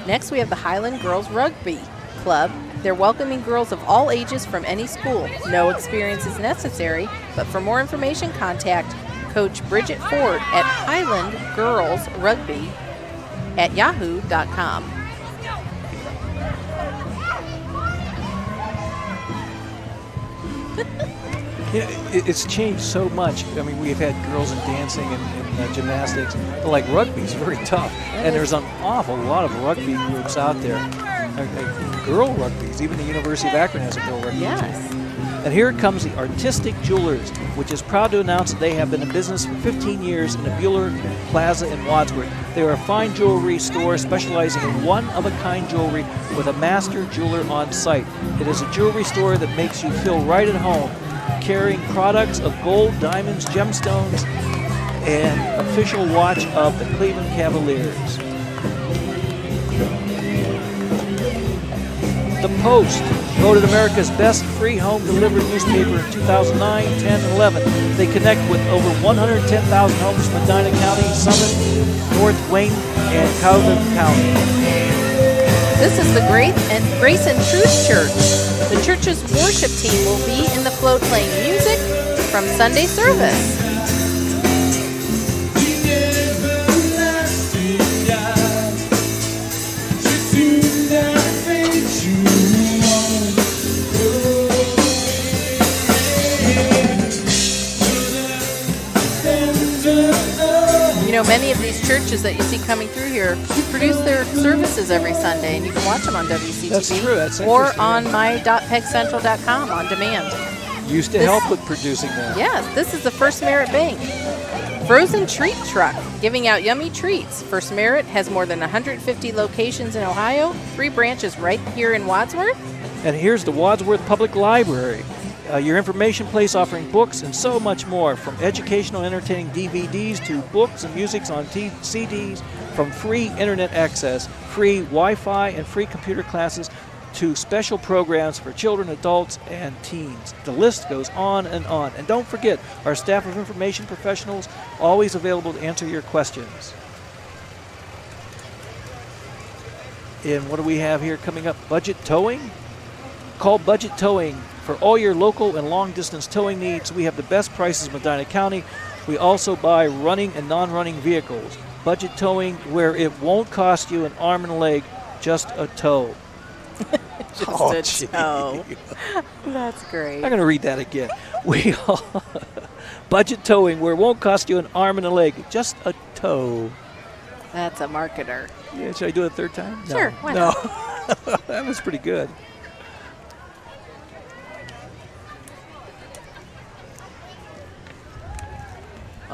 Next, we have the Highland Girls Rugby Club. They're welcoming girls of all ages from any school. No experience is necessary, but for more information, contact Coach Bridget Ford at highlandgirlsrugby@yahoo.com. Yeah, it's changed so much. I mean, we've had girls in dancing and gymnastics, but like rugby is very tough. And there's an awful lot of rugby groups out there. Girl rugbies, even the University of Akron has a girl rugby Yes. team. And here comes the Artistic Jewelers, which is proud to announce that they have been in business for 15 years in the Bueller Plaza in Wadsworth. They are a fine jewelry store specializing in one-of-a-kind jewelry with a master jeweler on site. It is a jewelry store that makes you feel right at home, carrying products of gold, diamonds, gemstones, and official watch of the Cleveland Cavaliers. The Post, voted America's best free home delivered newspaper in 2009, 10, and 11. They connect with over 110,000 homes in Medina County, Summit, North Wayne, and Calhoun County. This is the Grace and Truth Church. The church's worship team will be in the float playing music from Sunday service. You know, many of these churches that you see coming through here produce their services every Sunday, and you can watch them on WCTV. That's true. That's or interesting. on my.pegcentral.com on demand. Used to help with producing that. Yes, this is the First Merit Bank. Frozen Treat Truck, giving out yummy treats. First Merit has more than 150 locations in Ohio, 3 branches right here in Wadsworth. And here's the Wadsworth Public Library, your information place offering books and so much more, from educational entertaining DVDs to books and music on CDs, from free internet access, free Wi-Fi, and free computer classes to special programs for children, adults, and teens. The list goes on and on. And don't forget, our staff of information professionals always available to answer your questions. And what do we have here coming up? Budget towing? Call Budget Towing for all your local and long-distance towing needs. We have the best prices in Medina County. We also buy running and non-running vehicles. Budget Towing, where it won't cost you an arm and a leg, just a tow. Just a tow. That's great. I'm going to read that again. Budget Towing, where it won't cost you an arm and a leg, just a tow. That's a marketer. Yeah, should I do it a third time? Sure, why not? That was pretty good.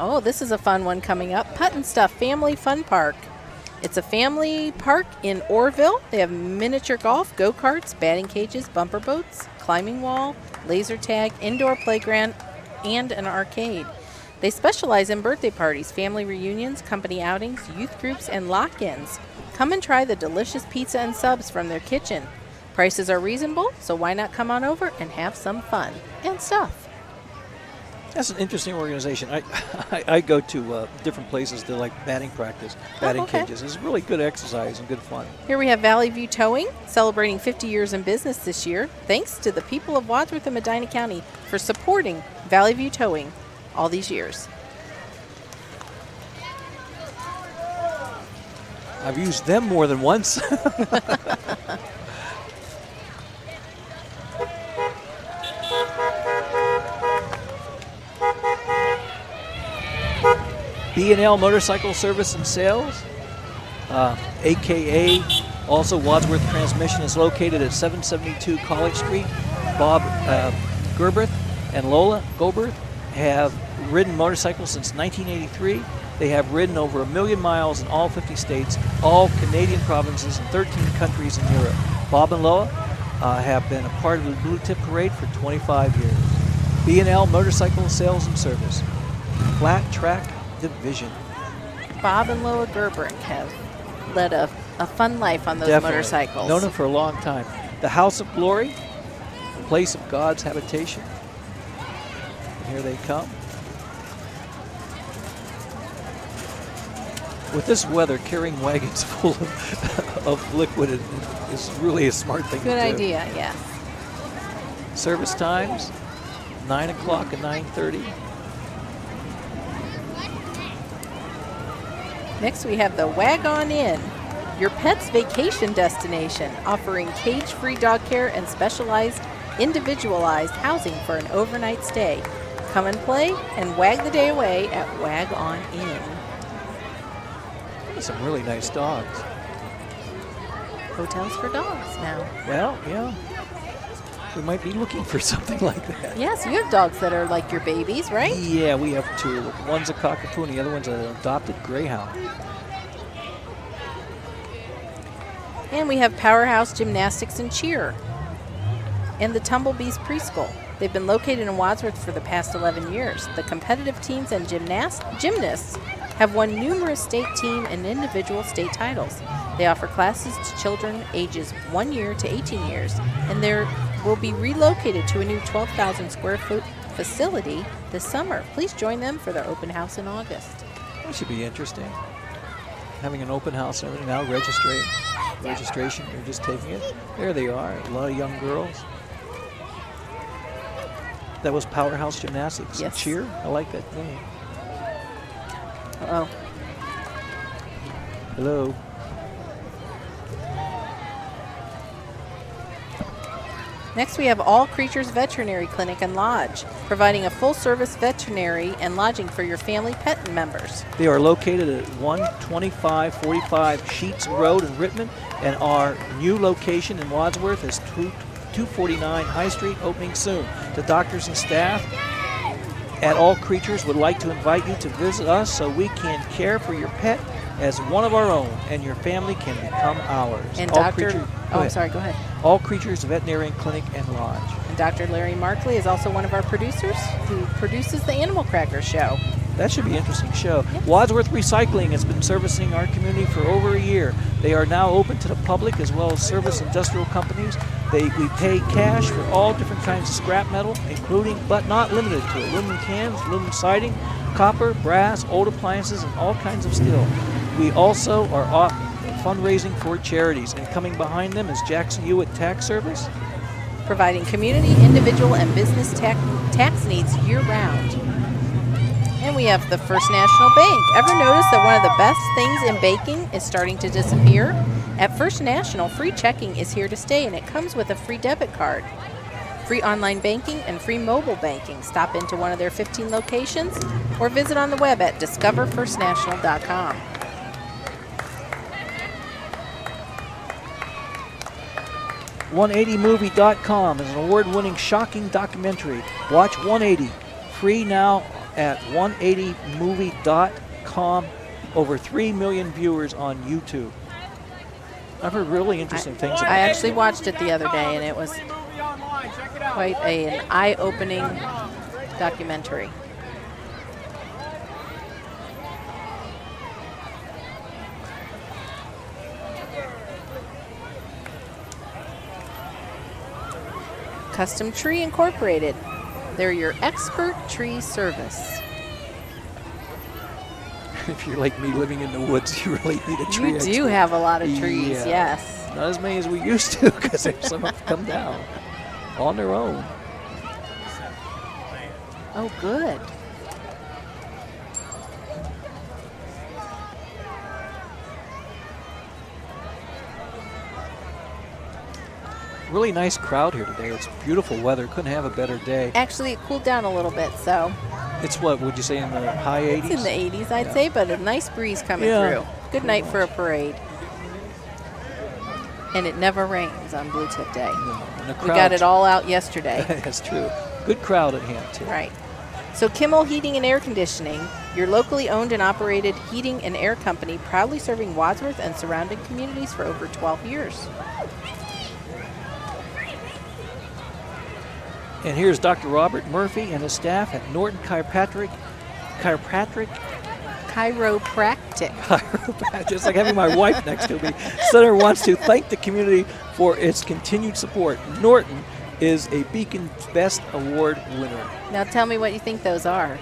Oh, this is a fun one coming up. Putt and Stuff Family Fun Park. It's a family park in Orrville. They have miniature golf, go-karts, batting cages, bumper boats, climbing wall, laser tag, indoor playground, and an arcade. They specialize in birthday parties, family reunions, company outings, youth groups, and lock-ins. Come and try the delicious pizza and subs from their kitchen. Prices are reasonable, so why not come on over and have some fun and stuff. That's an interesting organization. I go to different places to like batting practice, batting cages. It's really good exercise and good fun. Here we have Valley View Towing, celebrating 50 years in business this year. Thanks to the people of Wadsworth and Medina County for supporting Valley View Towing all these years. I've used them more than once. B&L Motorcycle Service and Sales, a.k.a. also Wadsworth Transmission, is located at 772 College Street. Bob Gerberth and Lola Goberth have ridden motorcycles since 1983. They have ridden over 1 million miles in all 50 states, all Canadian provinces, and 13 countries in Europe. Bob and Lola have been a part of the Blue Tip Parade for 25 years. B&L Motorcycle Sales and Service, Flat Track Division. Bob and Loa Gerbrink have led a fun life on those Definitely. motorcycles. Known them for a long time. The House of Glory, the place of God's habitation. And here they come. With this weather, carrying wagons full of liquid is really a smart thing to do. Good idea, yes. Service times, 9 o'clock and 9:30. Next we have the Wagon Inn, your pet's vacation destination, offering cage-free dog care and specialized, individualized housing for an overnight stay. Come and play and wag the day away at Wagon Inn. Some really nice dogs. Hotels for dogs now. Well, yeah. We might be looking for something like that. Yes, you have dogs that are like your babies, right? Yeah, we have two. One's a cockapoo and the other one's an adopted greyhound. And we have Powerhouse Gymnastics and Cheer and the Tumblebees Preschool. They've been located in Wadsworth for the past 11 years. The competitive teams and gymnasts have won numerous state team and individual state titles. They offer classes to children ages 1 year to 18 years, and they will be relocated to a new 12,000 square foot facility this summer. Please join them for their open house in August. That should be interesting. Having an open house and everything now, registration, you're just taking it. There they are, a lot of young girls. That was Powerhouse Gymnastics. Yes. Cheer, I like that name. Uh-oh. Hello. Next, we have All Creatures Veterinary Clinic and Lodge, providing a full-service veterinary and lodging for your family pet members. They are located at 12545 Sheets Road in Rittman, and our new location in Wadsworth is 249 High Street, opening soon. The doctors and staff at All Creatures would like to invite you to visit us so we can care for your pet as one of our own, and your family can become ours. And All Dr. Creatures- Oh, I'm sorry, go ahead. All Creatures Veterinarian Clinic and Lodge. And Dr. Larry Markley is also one of our producers who produces the Animal Cracker Show. That should be an interesting show. Yes. Wadsworth Recycling has been servicing our community for over a year. They are now open to the public as well as service industrial companies. We pay cash for all different kinds of scrap metal, including but not limited to aluminum cans, aluminum siding, copper, brass, old appliances, and all kinds of steel. We also are fundraising for charities, and coming behind them is Jackson Hewitt Tax Service, providing community, individual, and business tax needs year-round. And we have the First National Bank. Ever notice that one of the best things in banking is starting to disappear? At First National, free checking is here to stay, and it comes with a free debit card. Free online banking and free mobile banking. Stop into one of their 15 locations or visit on the web at discoverfirstnational.com. .180movie.com is an award-winning shocking documentary. Watch 180 free now at 180movie.com. Over 3 million viewers on YouTube. I've heard really interesting things about I it. actually watched it the other day, and it was quite an eye-opening documentary. Custom Tree Incorporated. They're your expert tree service. If you're like me living in the woods, you really need a tree You do expert. have a lot of trees, Yeah. yes. Not as many as we used to, because some have come down on their own. Oh, good. Really nice crowd here today. It's beautiful weather. Couldn't have a better day. Actually, it cooled down a little bit, so It's what, would you say, in the high 80s? it's in the 80s, I'd Yeah. say, but a nice breeze coming Yeah. through. Good night for a parade. And it never rains on Blue Tip Day. No, and the We got it crowd- all out yesterday. That's true. Good crowd at hand, too. Right. So Kimmel Heating and Air Conditioning, your locally owned and operated heating and air company, proudly serving Wadsworth and surrounding communities for over 12 years. And here's Dr. Robert Murphy and his staff at Norton Chiropractic Chiropractic. Just like having my wife next to me. Center wants to thank the community for its continued support. Norton is a Beacon Best Award winner. Now tell me what you think those are.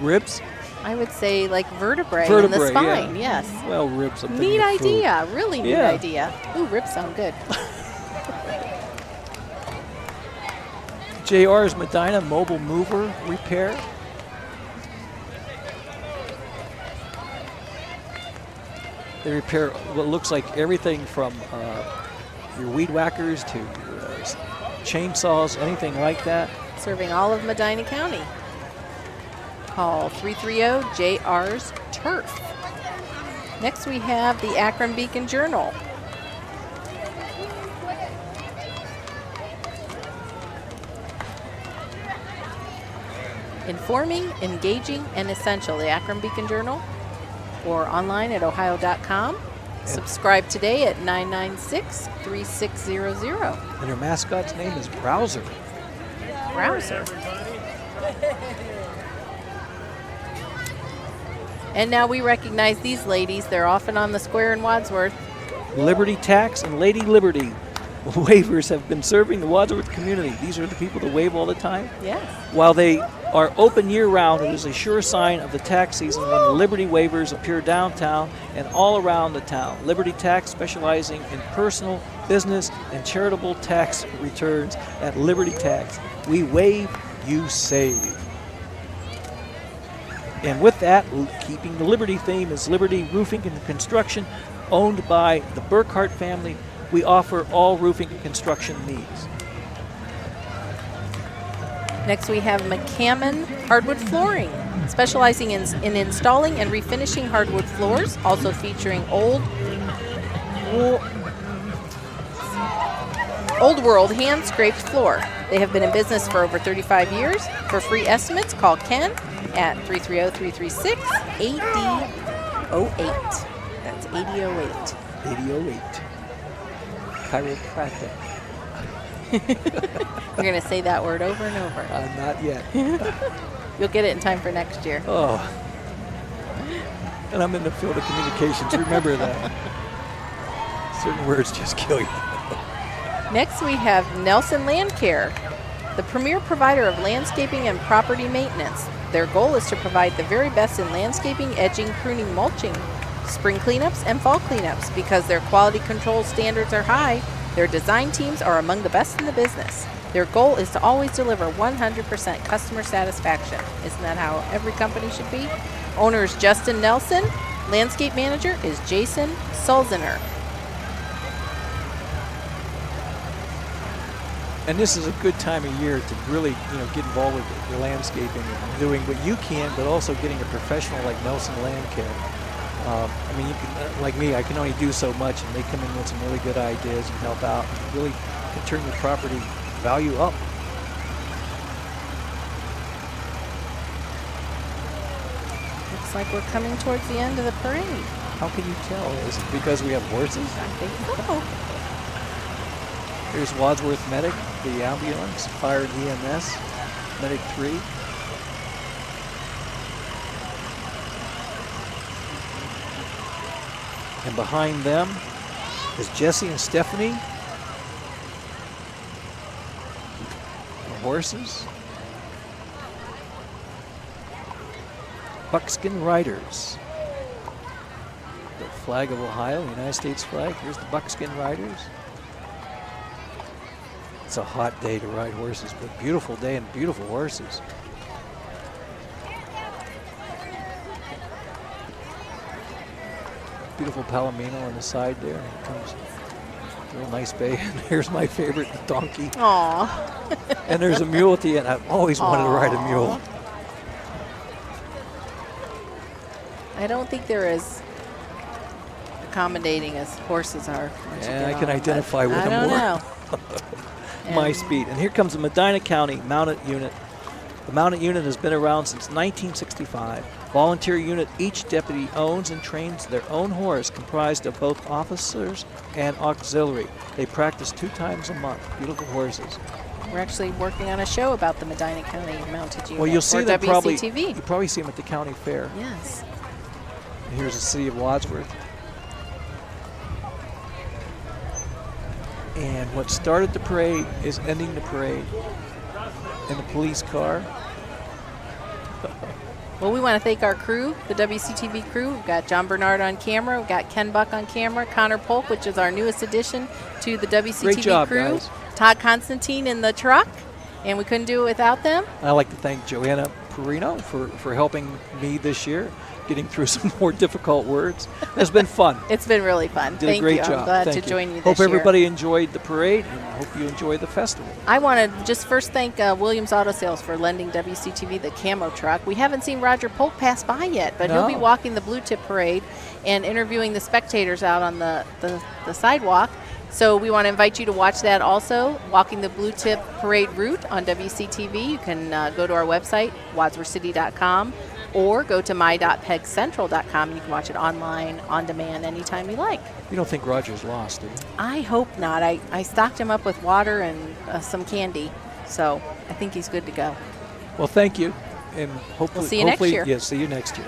Ribs? I would say like vertebrae in Vertebrae, the spine, yeah. yes. Well, ribs. I'm thinking Neat of food. idea, really neat Yeah. idea. Ooh, ribs sound good. JR's Medina Mobile Mover Repair. They repair what looks like everything from your weed whackers to chainsaws, anything like that. Serving all of Medina County. Call 330-JR's Turf. Next we have the Akron Beacon Journal. Informing, engaging, and essential. The Akron Beacon Journal, or online at ohio.com. Subscribe today at 996-3600. And her mascot's name is Browser. Browser. And now we recognize these ladies. They're often on the square in Wadsworth. Liberty Tax and Lady Liberty waivers have been serving the Wadsworth community. These are the people that wave all the time. Yes. While they are open year-round, it is a sure sign of the tax season when the Liberty waivers appear downtown and all around the town. Liberty Tax, specializing in personal, business, and charitable tax returns at Liberty Tax. We waive, you save. And with that, keeping the Liberty theme, is Liberty Roofing and Construction, owned by the Burkhart family. We offer all roofing and construction needs. Next we have McCammon Hardwood Flooring, specializing in installing and refinishing hardwood floors, also featuring old world hand-scraped floor. They have been in business for over 35 years. For free estimates, call Ken at 330-336-8008. That's 8008. 8008. Chiropractic. We're going to say that word over and over. Not yet. You'll get it in time for next year. Oh. And I'm in the field of communications. Remember that. Certain words just kill you. Next we have Nelson Land Care, the premier provider of landscaping and property maintenance. Their goal is to provide the very best in landscaping, edging, pruning, mulching, spring cleanups, and fall cleanups. Because their quality control standards are high, their design teams are among the best in the business. Their goal is to always deliver 100% customer satisfaction. Isn't that how every company should be? Owner is Justin Nelson. Landscape manager is Jason Sulzener. And this is a good time of year to really, get involved with your landscaping and doing what you can, but also getting a professional like Nelson Land Care. You can, like me, I can only do so much, and they come in with some really good ideas and help out, and really can turn your property value up. Looks like we're coming towards the end of the parade. How can you tell? Is it because we have horses? I think so. Here's Wadsworth Medic, the ambulance, fire and EMS, Medic 3. And behind them is Jesse and Stephanie, the horses. Buckskin Riders, the flag of Ohio, the United States flag. Here's the Buckskin Riders. It's a hot day to ride horses, but beautiful day and beautiful horses. Beautiful Palomino on the side there. Here comes a real nice bay. And here's my favorite, the donkey. Aww. And there's a mule at the end. I've always wanted to ride a mule. I don't think they're as accommodating as horses are. Yeah, I can identify with them I don't more. know. My speed. And here comes the Medina County Mounted Unit. The Mounted Unit has been around since 1965. Volunteer unit, each deputy owns and trains their own horse, comprised of both officers and auxiliary. They practice 2 times a month. Beautiful horses. We're actually working on a show about the Medina County Mounted Unit. Well, you'll see for them probably. WCTV. You probably see them at the county fair. Yes. Here's the City of Wadsworth. And what started the parade is ending the parade in the police car. Well, we want to thank our crew, the WCTV crew. We've got John Bernard on camera. We've got Ken Buck on camera. Connor Polk, which is our newest addition to the WCTV Great job, crew. guys. Todd Constantine in the truck. And we couldn't do it without them. I'd like to thank Joanna Perino for helping me this year, getting through some more difficult words. It's been fun. It's been really fun. Did Thank a great you. job. I'm glad Thank to you. join you this Hope year. everybody enjoyed the parade, and hope you enjoy the festival. I want to just first thank Williams Auto Sales for lending WCTV the camo truck. We haven't seen Roger Polk pass by yet, but he'll be No. walking the Blue Tip Parade and interviewing the spectators out on the sidewalk. So we want to invite you to watch that also, walking the Blue Tip Parade route on WCTV. You can go to our website, wadsworthcity.com, or go to my.pegcentral.com. You can watch it online, on demand, anytime you like. You don't think Roger's lost, do you? I hope not. I stocked him up with water and some candy, so I think he's good to go. Well, thank you, and hopefully, see you next year. Yeah, see you next year.